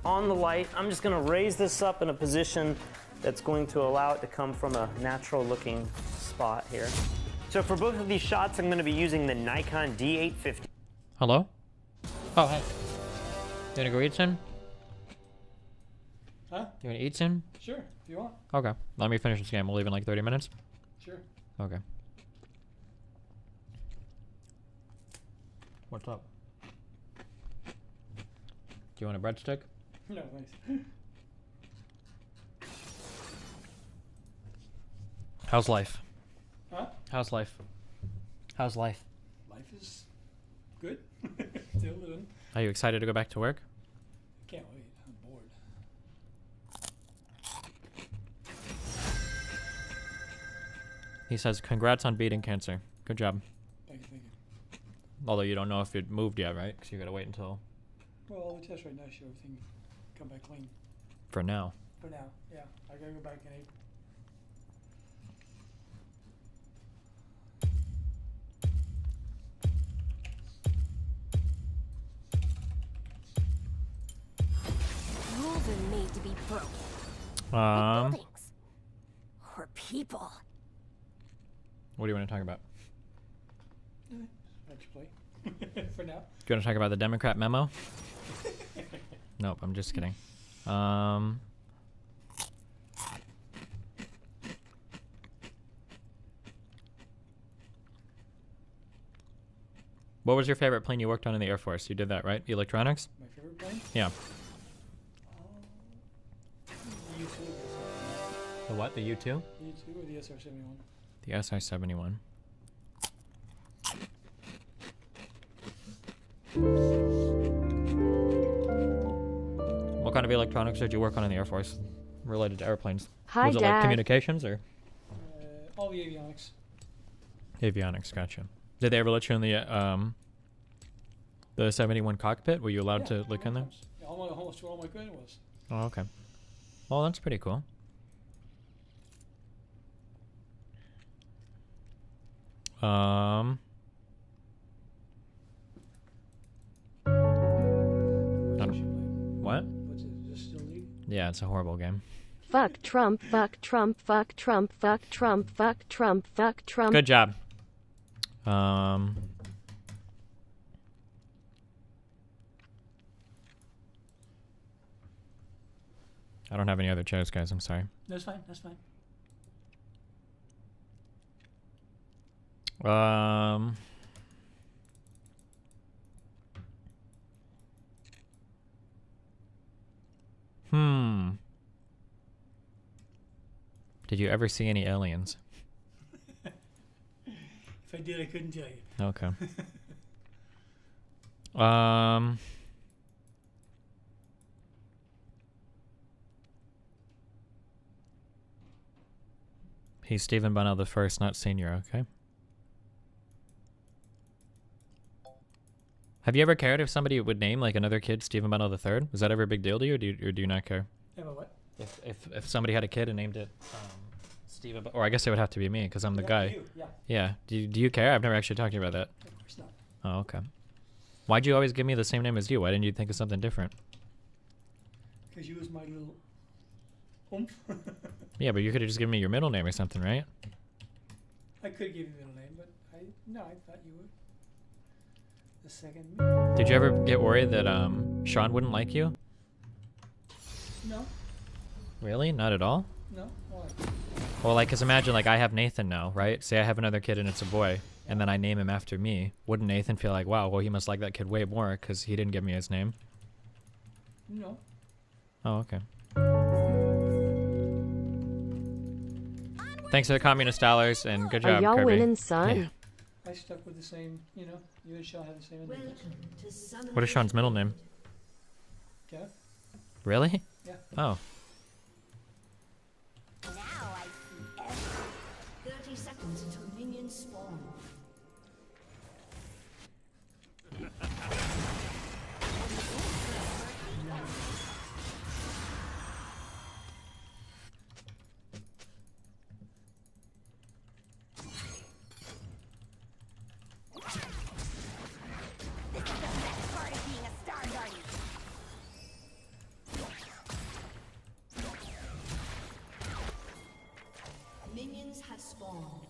on the light. I'm just going to raise this up in a position that's going to allow it to come from a natural looking spot here. So for both of these shots, I'm going to be using the Nikon D850. Hello? Oh, hey. You wanna go eat soon? Huh? You wanna eat soon? Sure, if you want. Okay. Let me finish this game. We'll leave in like 30 minutes. Sure. Okay. What's up? Do you want a breadstick? No, thanks. How's life? Huh? How's life? How's life? Life is good. Still living. Are you excited to go back to work? Can't wait. I'm bored. He says, congrats on beating cancer. Good job. Thank you. Although you don't know if it moved yet, right? Because you gotta wait until... Well, the test right now show everything come back clean. For now. For now, yeah. I gotta go back in April. Rules are made to be broken. Buildings. Or people. What do you want to talk about? Let you play. For now. Do you want to talk about the Democrat memo? Nope, I'm just kidding. What was your favorite plane you worked on in the Air Force? You did that, right? Electronics? My favorite plane? Yeah. U2. The what? The U-2? U2 or the SR-71? The SR-71. What kind of electronics did you work on in the Air Force related to airplanes? Hi, was it Dad. like communications or? All the avionics. Avionics, gotcha. Did they ever let you in the 71 cockpit? Were you allowed to look in there? Yeah, almost all my equipment was. Oh, okay. Well, that's pretty cool. What? What's it? Just still need? Yeah, it's a horrible game. Fuck Trump, fuck Trump, fuck Trump, fuck Trump, fuck Trump, fuck Trump. Good job. I don't have any other chairs, guys. I'm sorry. That's fine. That's fine. Did you ever see any aliens? If I did, I couldn't tell you. Okay. He's Stephen Bunnell the First, not Senior, okay? Have you ever cared if somebody would name like another kid Stephen Bunnell the Third? Was that ever a big deal to you, or do you not care? Have a what? If somebody had a kid and named it Stephen, or I guess it would have to be me because I'm the guy. You, yeah. Yeah. Do you care? I've never actually talked to you about that. Of course not. Oh, okay. Why'd you always give me the same name as you? Why didn't you think of something different? Because you was my little oomph. Yeah, but you could have just given me your middle name or something, right? I could give you a middle name, but I thought you would. The second. Did you ever get worried that Sean wouldn't like you? No. Really? Not at all? No? Why? Well, like, cause imagine, like, I have Nathan now, right? Say I have another kid and it's a boy, and then I name him after me. Wouldn't Nathan feel like, wow, well, he must like that kid way more because he didn't give me his name? No. Oh, okay. Thanks for the communist dollars, and good job, Are y'all Kirby. winning, son? Yeah. I stuck with the same, you know, you and Sean have the same ending. What is Sean's middle name? Kenneth? Really? Yeah. Oh. 30 seconds until minions spawn. Minions have spawned.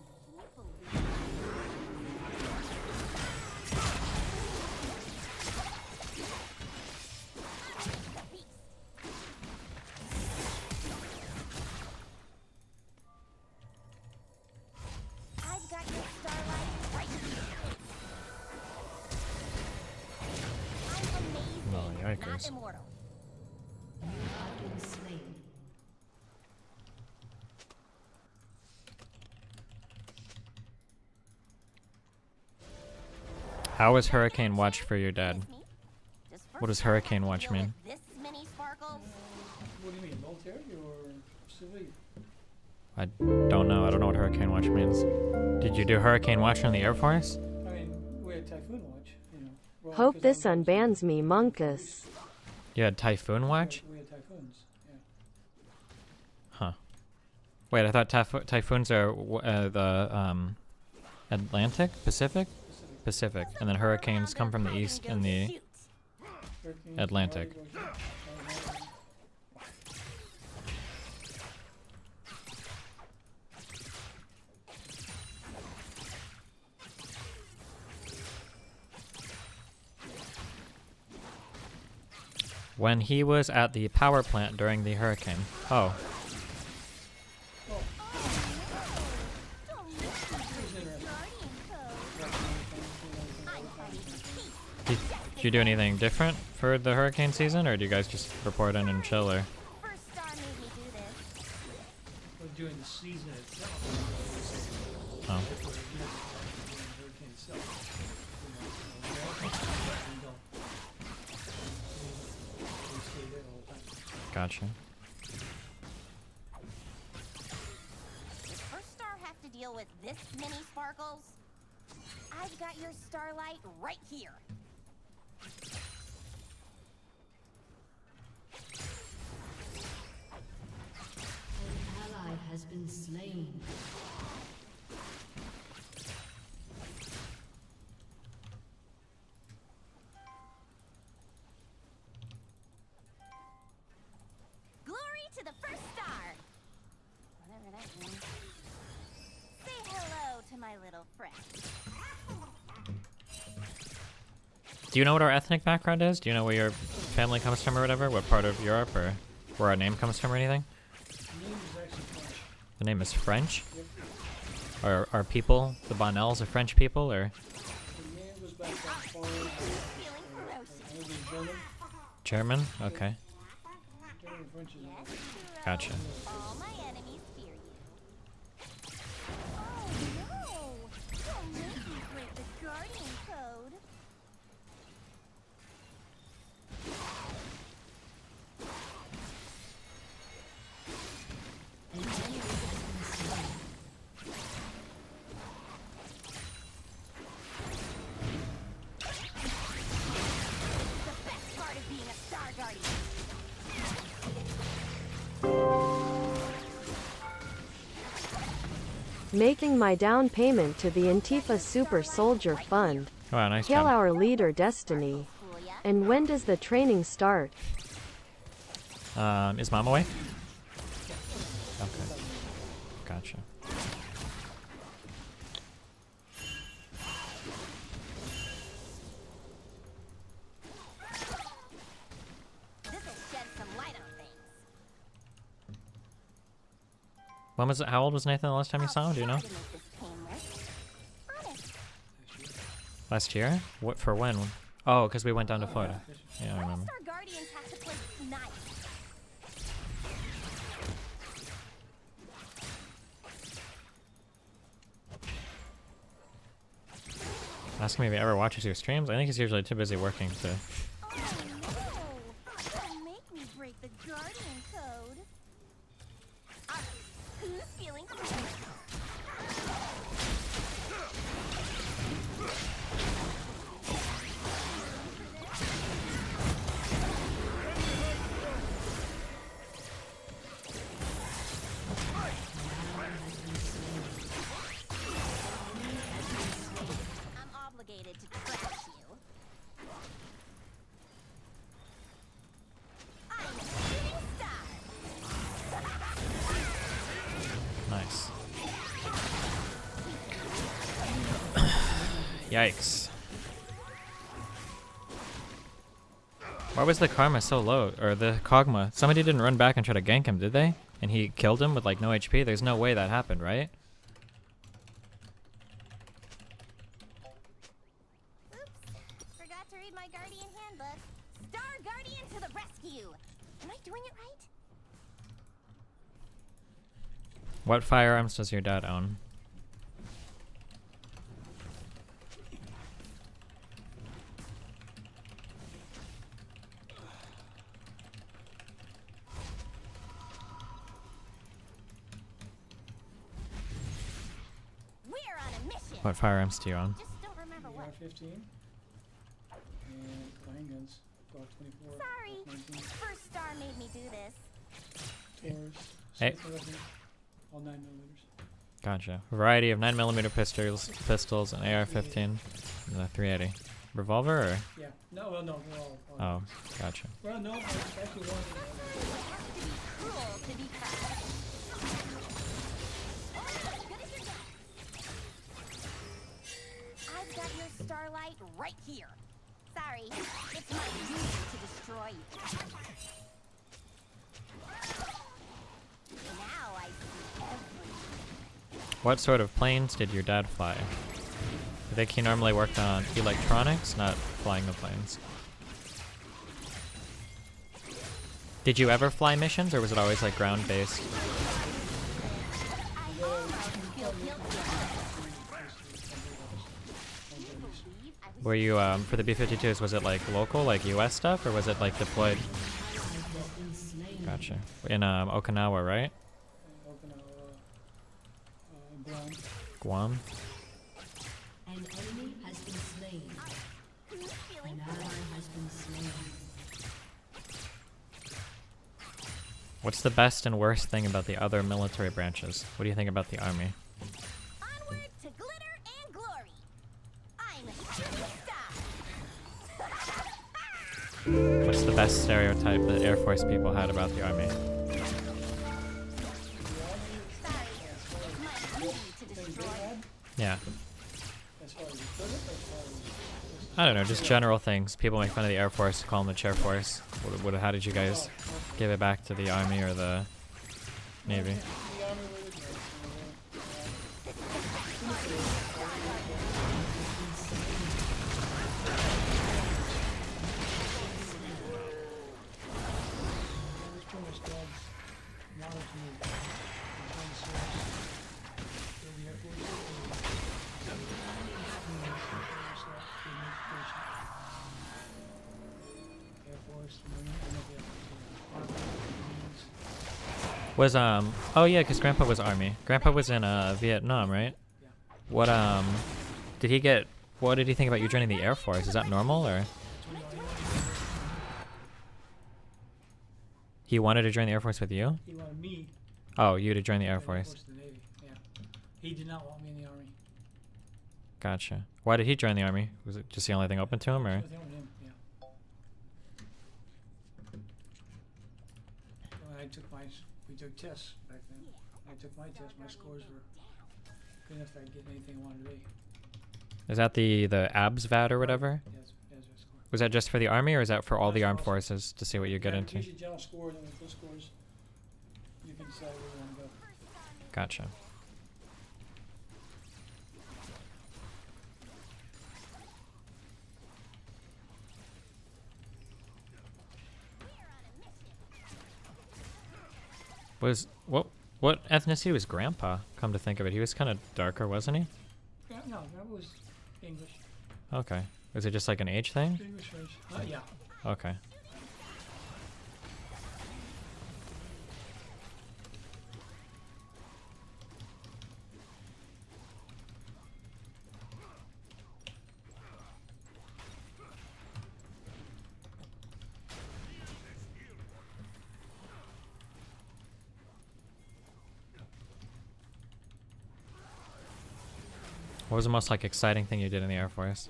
I've got your starlight right here. I'm amazing, Oh, not yikers. immortal. You have been slain. How was Hurricane Watch for your dad? What does Hurricane Watch mean? This many sparkles. What do you mean, military or civilian? I don't know. I don't know what Hurricane Watch means. Did you do Hurricane Watch in the Air Force? I mean, we had Typhoon Watch, you know. Well, Hope 'cause this I'm- unbans me, Monkus. You had Typhoon Watch? We had typhoons, yeah. Huh. Wait, I thought typhoons are the Atlantic? Pacific? Pacific. And then hurricanes come from the east and the Hurricanes, Atlantic. When he was at the power plant during the hurricane. Oh. Did you do anything different for the hurricane season, or do you guys just report in and chill, or? First star made me do this. Well, during the season itself. Oh. Hurricane itself. We stay there the whole time. Gotcha. Does First Star have to deal with this many sparkles? I've got your starlight right here. An ally has been slain. Glory to the First Star. Whatever that means. Say hello to my little friend. Do you know what our ethnic background is? Do you know where your family comes from or whatever? What part of Europe, or where our name comes from or anything? The name is actually French. The name is French? Yep. Are people, the Bonnells, are French people, or? The name goes back that far. Maybe German. German? Okay. German and French is Gotcha. All my enemies fear you. Oh no! Don't make me break the Guardian Code. An enemy has been slain. The best part of being a Star Guardian. Making my down payment to the Antifa Super Soldier Fund. Wow, nice Kill job. our leader, Destiny. And when does the training start? Is Mom away? Okay. Gotcha. This'll shed some light on things. When was it? How old was Nathan the last time you saw him? Do you know? Last year? What for when? Oh, because we went down to Florida. Yeah, I remember. Our guardians have to play nice. Ask me if he ever watches your streams. I think he's usually too busy working to. Oh no! Don't make me break the guardian code. Alright, who's feeling free? I'm obligated to trash you. I'm a shooting star. Nice. Yikes. Why was the karma so low? Or the Kog'Maw? Somebody didn't run back and try to gank him, did they? And he killed him with like no HP? There's no way that happened, right? Oops. Forgot to read my guardian handbook. Star Guardian to the rescue. Am I doing it right? What firearms does your dad own? We're on a mission. What firearms do you own? Just don't remember what. AR-15 and line guns. Glock 24. Sorry. Glock 19, First star made me do this. Taylors. Hey. Smith & Wesson, all 9mm. Gotcha. Variety of 9mm pistols, an AR-15, and a 380. Revolver or? Yeah. No, well, no, they're all. Oh, gotcha. Well, no, it's actually one. Cruel to be kind. I've got your starlight right here. Sorry, it's my duty to destroy you. Now I see everything. What sort of planes did your dad fly? I think he normally worked on electronics, not flying the planes. Did you ever fly missions, or was it always like ground-based? Were you, for the B-52s, was it like local, like US stuff, or was it like deployed? Gotcha. In Okinawa, right? Guam. An enemy has been slain. An ally has been slain. What's the best and worst thing about the other military branches? What do you think about the army? Onward to glitter and glory. I'm a shooting star. What's the best stereotype that Air Force people had about the army? Yeah. I don't know, just general things. People make fun of the Air Force, call them the Chair Force. How did you guys give it back to the Army or the Navy? Was oh yeah, because Grandpa was Army. Grandpa was in Vietnam, right? What did he get? What did he think about you joining the Air Force? Is that normal or? He wanted to join the Air Force with you? He wanted me. Oh, you to join the Air Force. The Navy. Yeah. He did not want me in the Army. Gotcha. Why did he join the Army? Was it just the only thing open to him, or? Him, yeah. When I took we took tests back then. I took my test. My scores were good enough that I'd get anything I wanted to be. Is that the ABS VAT or whatever? Yes, that's my score. Was that just for the Army, or is that for all the armed forces to see what you get into? Usually general scores, and with those scores, you can decide where you want to go. Gotcha. What ethnicity was Grandpa? Come to think of it, he was kind of darker, wasn't he? Yeah, no, that was English. Okay. Was it just like an age thing? English race. Yeah. Okay. What was the most like exciting thing you did in the Air Force?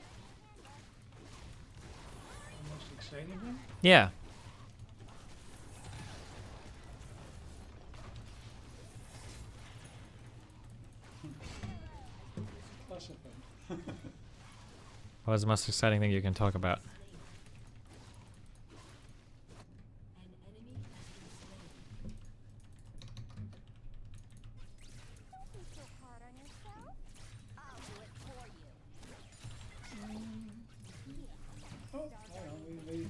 The most exciting thing? Yeah. Classified. What was the most exciting thing you can talk about? Oh, I don't know.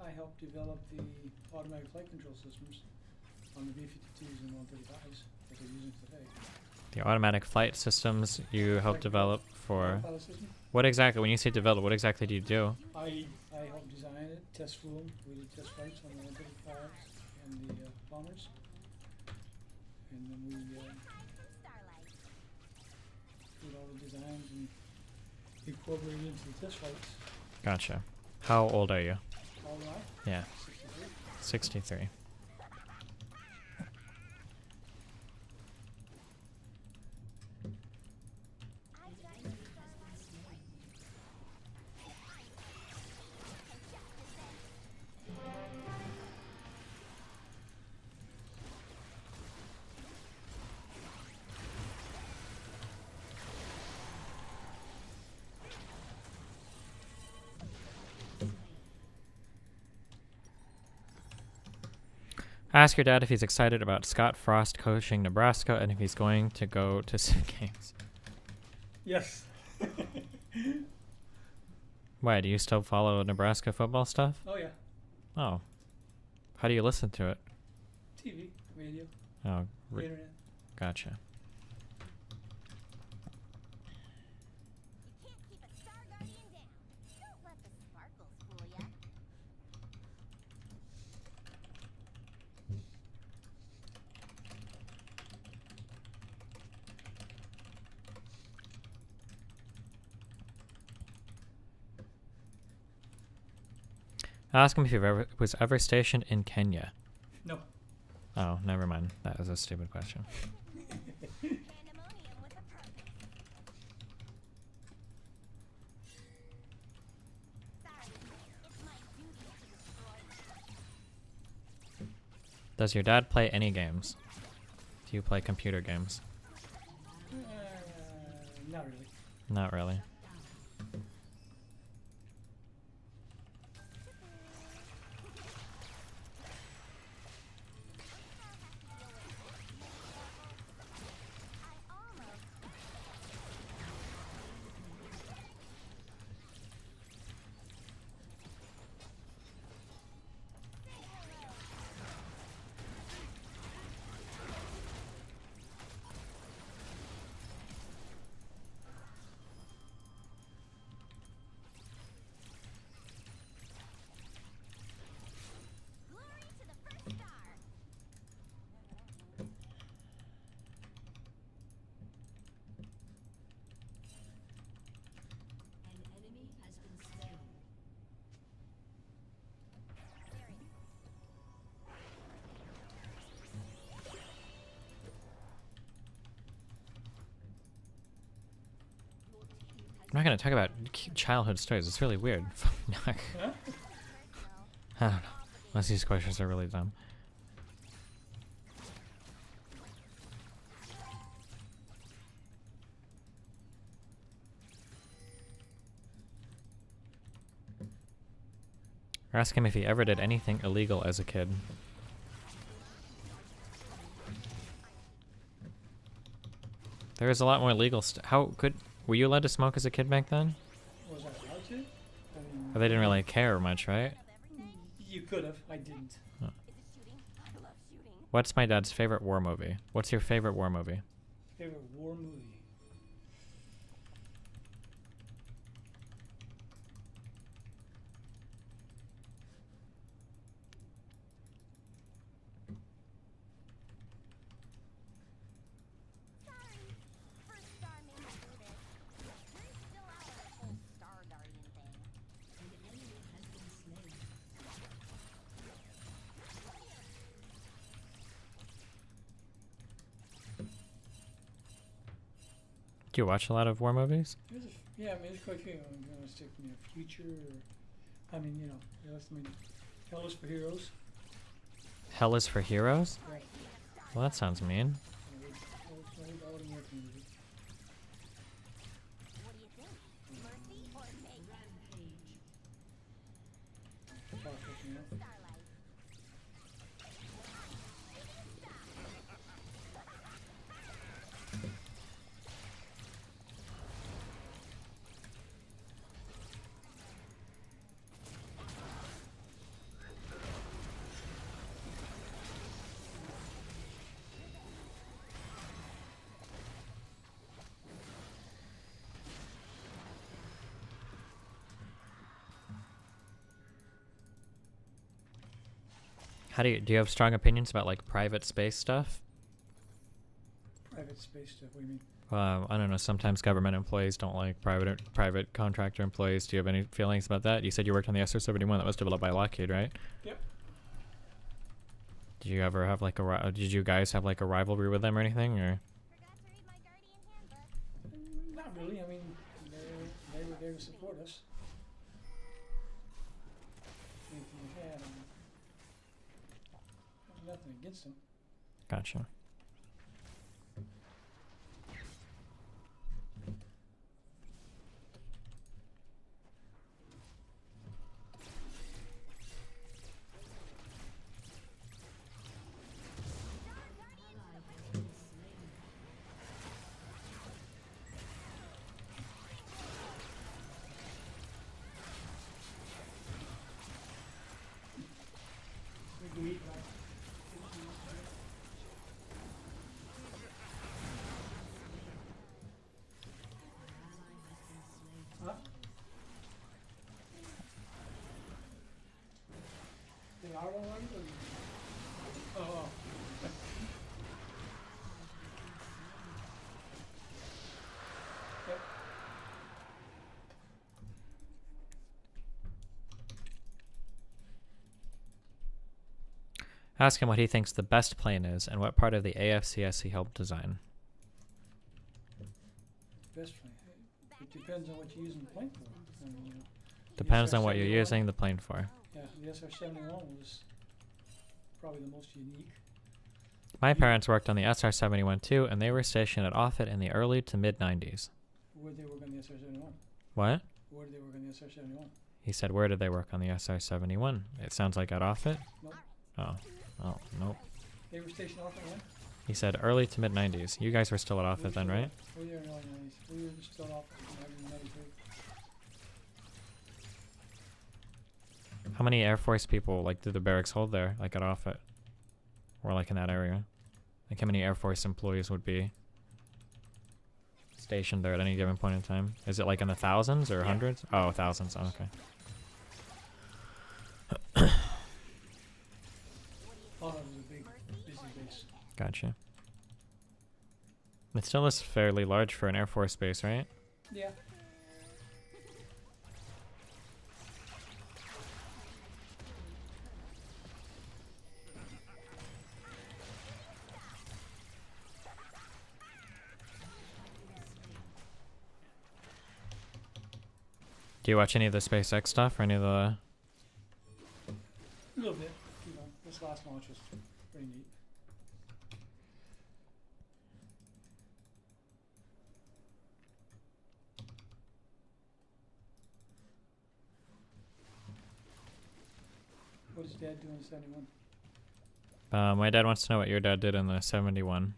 I helped develop the automatic flight control systems on the B-52s and 135s that they're using today. The automatic flight systems you helped develop for... Autopilot system? What exactly, when you say develop, what exactly do you do? I helped design it, test flew them. We did test flights on the 135s and the bombers. And then we did all the designs and incorporated into the test flights. Gotcha. How old are you? All right. Yeah. 63. 63. Ask your dad if he's excited about Scott Frost coaching Nebraska and if he's going to go to some games. Yes. Why, do you still follow Nebraska football stuff? Oh, yeah. Oh. How do you listen to it? TV, radio, Oh, internet. Gotcha. Ask him if he was ever stationed in Kenya. No. Oh, never mind. That was a stupid question. Does your dad play any games? Do you play computer games? Not really. Not really. I'm not going to talk about childhood stories. It's really weird. I don't know. Unless these questions are really dumb. Ask him if he ever did anything illegal as a kid. There is a lot more legal stuff. Were you allowed to smoke as a kid back then? Was I allowed to? Or they didn't really care much, right? You could have. I didn't. Oh. What's my dad's favorite war movie? What's your favorite war movie? Favorite war movie? Do you watch a lot of war movies? Yeah, I mean, there's quite a few. I'm going to stick, Future, or, I mean, Hell is for Heroes. Hell is for Heroes? Right. Well, that sounds mean. Do you have strong opinions about like private space stuff? Private space stuff, what do you mean? I don't know, sometimes government employees don't like private contractor employees. Do you have any feelings about that? You said you worked on the SR-71 that was developed by Lockheed, right? Yep. Did you ever have like did you guys have like a rivalry with them or anything, or? Not really, I mean, they were there to support us. Anything we had, there's nothing against them. Gotcha. Huh? They are all right, or? Oh. Yep. Ask him what he thinks the best plane is and what part of the AFCS he helped design. Best plane. It depends on what you're using the plane for. I mean, Depends on what you're SR-71 using the plane for. Yeah, the SR-71 was probably the most unique. My parents worked on the SR-71 too, and they were stationed at Offutt in the early to mid-90s. Where did they work on the SR-71? What? Where did they work on the SR-71? He said, where did they work on the SR-71? It sounds like at Offutt? Nope. Oh. Oh, nope. They were stationed off at when? He said early to mid-90s. You guys were still at Offutt then, right? We were in the early 90s. We were still off in 1993. How many Air Force people, like, did the barracks hold there, like at Offutt? Or like in that area? Like how many Air Force employees would be stationed there at any given point in time? Is it like in the thousands or hundreds? Oh, thousands. Oh, okay. Oh, it was a big, busy base. Gotcha. It still is fairly large for an Air Force base, right? Yeah. Do you watch any of the SpaceX stuff or any of the... A little bit. This last launch was pretty neat. What does Dad do in 71? My dad wants to know what your dad did in the 71.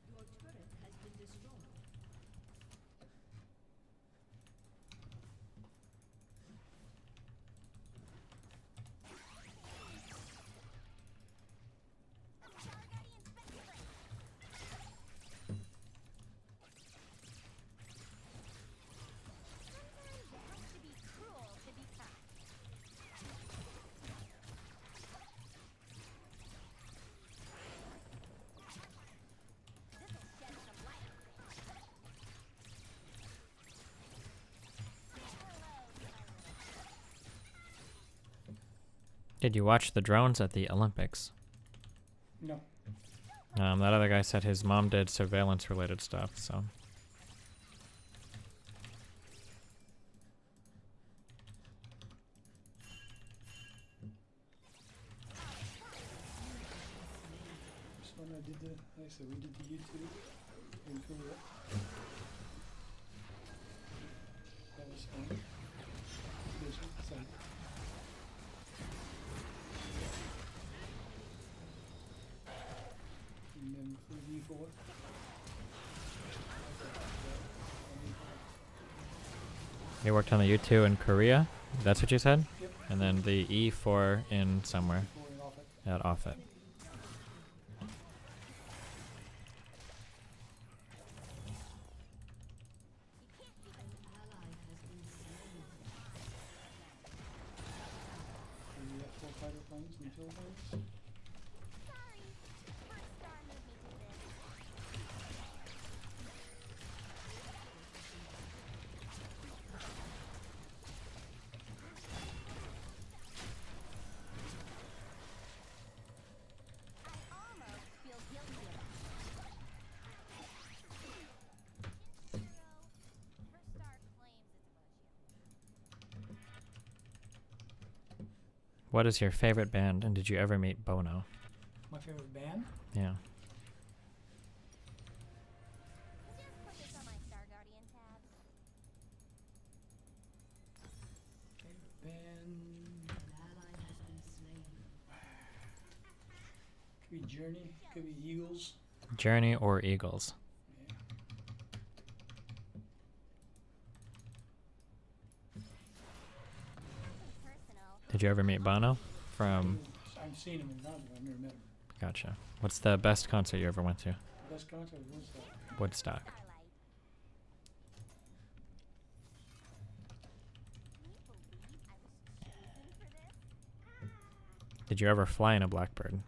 Your turret has been destroyed. Did you watch the drones at the Olympics? No. That other guy said his mom did surveillance-related stuff, so... First one I did the, like I said, we did the YouTube in Korea. That was fun. This one, excited. And then for the V4. You worked on the U2 in Korea? That's what you said? Yep. And then the E4 in somewhere. At Offutt. And the F4 fighter planes in the Philippines. What is your favorite band, and did you ever meet Bono? My favorite band? Yeah. Favorite band. Could be Journey, could be Eagles. Journey or Eagles? Did you ever meet Bono? From... I've seen him in concert, I've never met him. Gotcha. What's the best concert you ever went to? Best concert was Woodstock. Did you ever fly in a Blackbird?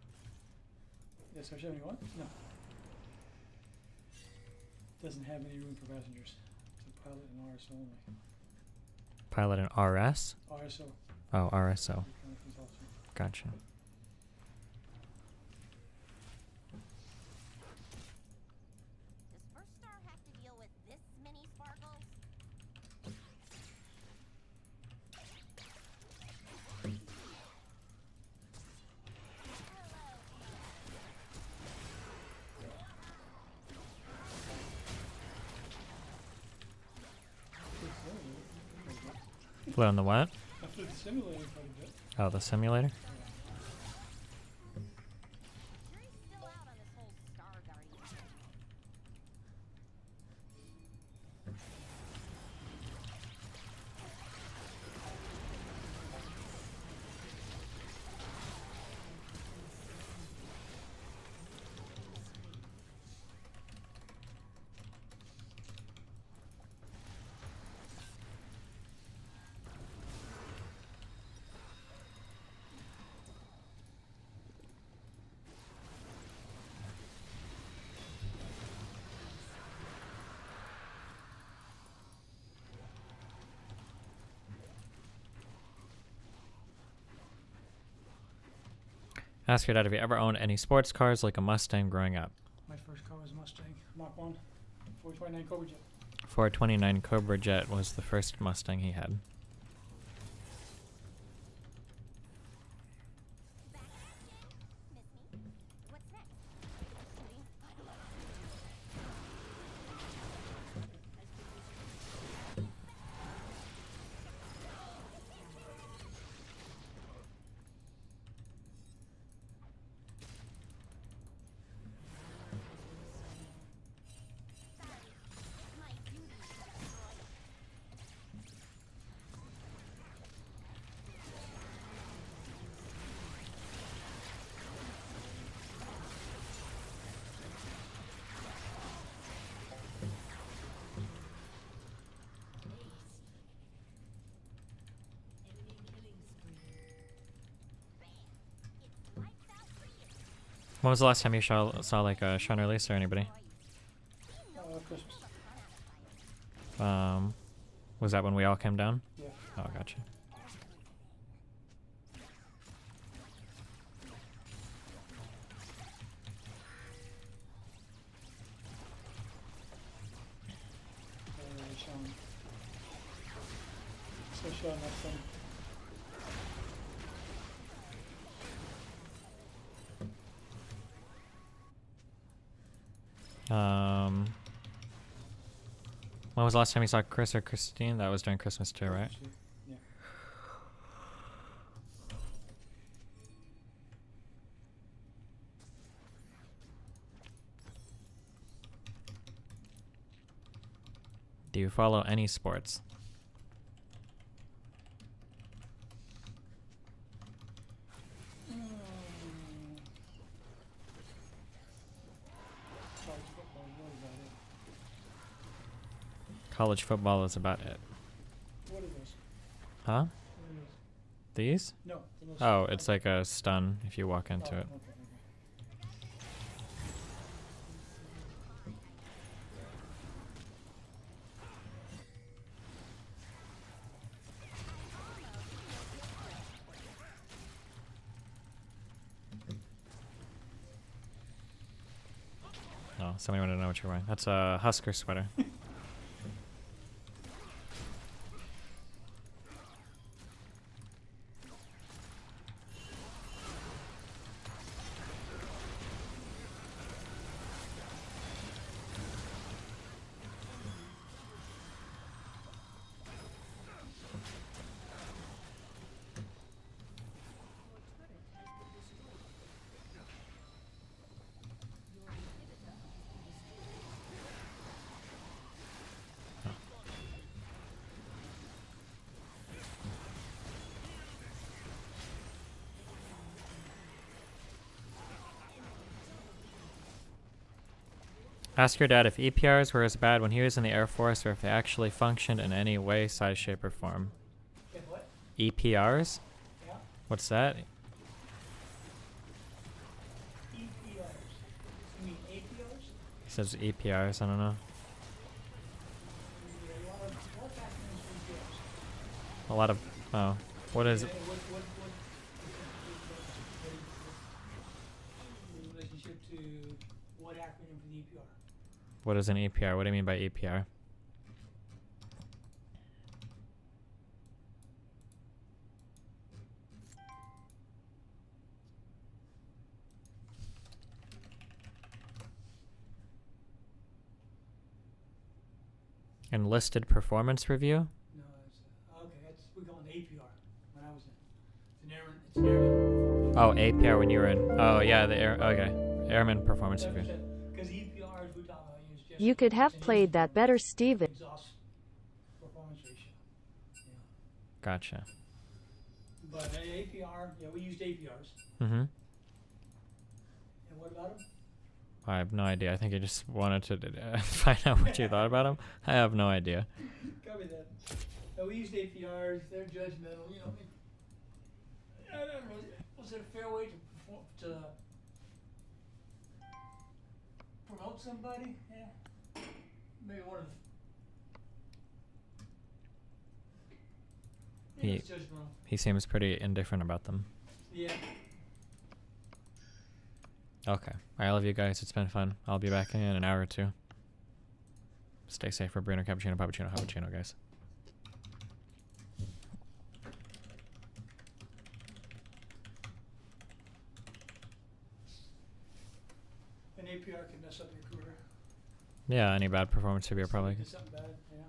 Yes, sir, 71? No. Doesn't have any room for passengers. It's a pilot and RSO only. Pilot in RS? RSO. Oh, RSO. Reconnaissance officer. Gotcha. Flew on the what? I flew the simulator quite a bit. Oh, the simulator? Ask your dad if he ever owned any sports cars like a Mustang growing up. My first car was a Mustang Mach 1, 429 Cobra Jet. 429 Cobra Jet was the first Mustang he had. When was the last time you saw like Sean or Lisa or anybody? Christmas. Was that when we all came down? Yeah. Oh, gotcha. Sean. So Sean, that's some. When was the last time you saw Chris or Christine? That was during Christmas too, right? Yeah. Do you follow any sports? College football is about it. What are those? Huh? What are those? These? No. Those Oh, it's like a stun if you walk into it. Okay. Oh, somebody wanted to know what you're wearing. That's a Husker sweater. Ask your dad if EPRs were as bad when he was in the Air Force or if they actually functioned in any way, size, shape, or form. If what? EPRs? Yeah. What's that? EPRs. You mean APRs? He says EPRs, I don't know. Yeah, you want to what acronyms for EPRs? A lot of, oh, what is Yeah, it? in relationship to what acronym for the EPR? What is an EPR? What do you mean by EPR? Enlisted performance review? No, it's okay. That's we call it APR when I was in. It's an airman. Oh, APR when you were in. Oh, yeah, the air. Okay. Airman performance review. Because EPRs we talk about is just. You could have played that better, Steven. Exhaust performance ratio. Yeah. Gotcha. But APR, yeah, we used APRs. Mm-hmm. And what about them? I have no idea. I think I just wanted to find out what you thought about him. I have no idea. Cover that. No, we used APRs. They're judgmental. You know, I don't know. Was it a fair way to perform, to promote somebody? Yeah. Maybe one of the. He, It's judgmental. he seems pretty indifferent about them. Yeah. Okay. I love you guys. It's been fun. I'll be back in an hour or two. Stay safe for Bruno, Cappuccino, Cappuccino, guys. An APR can mess up your career. Yeah, any bad performance review probably. Did something bad, yeah.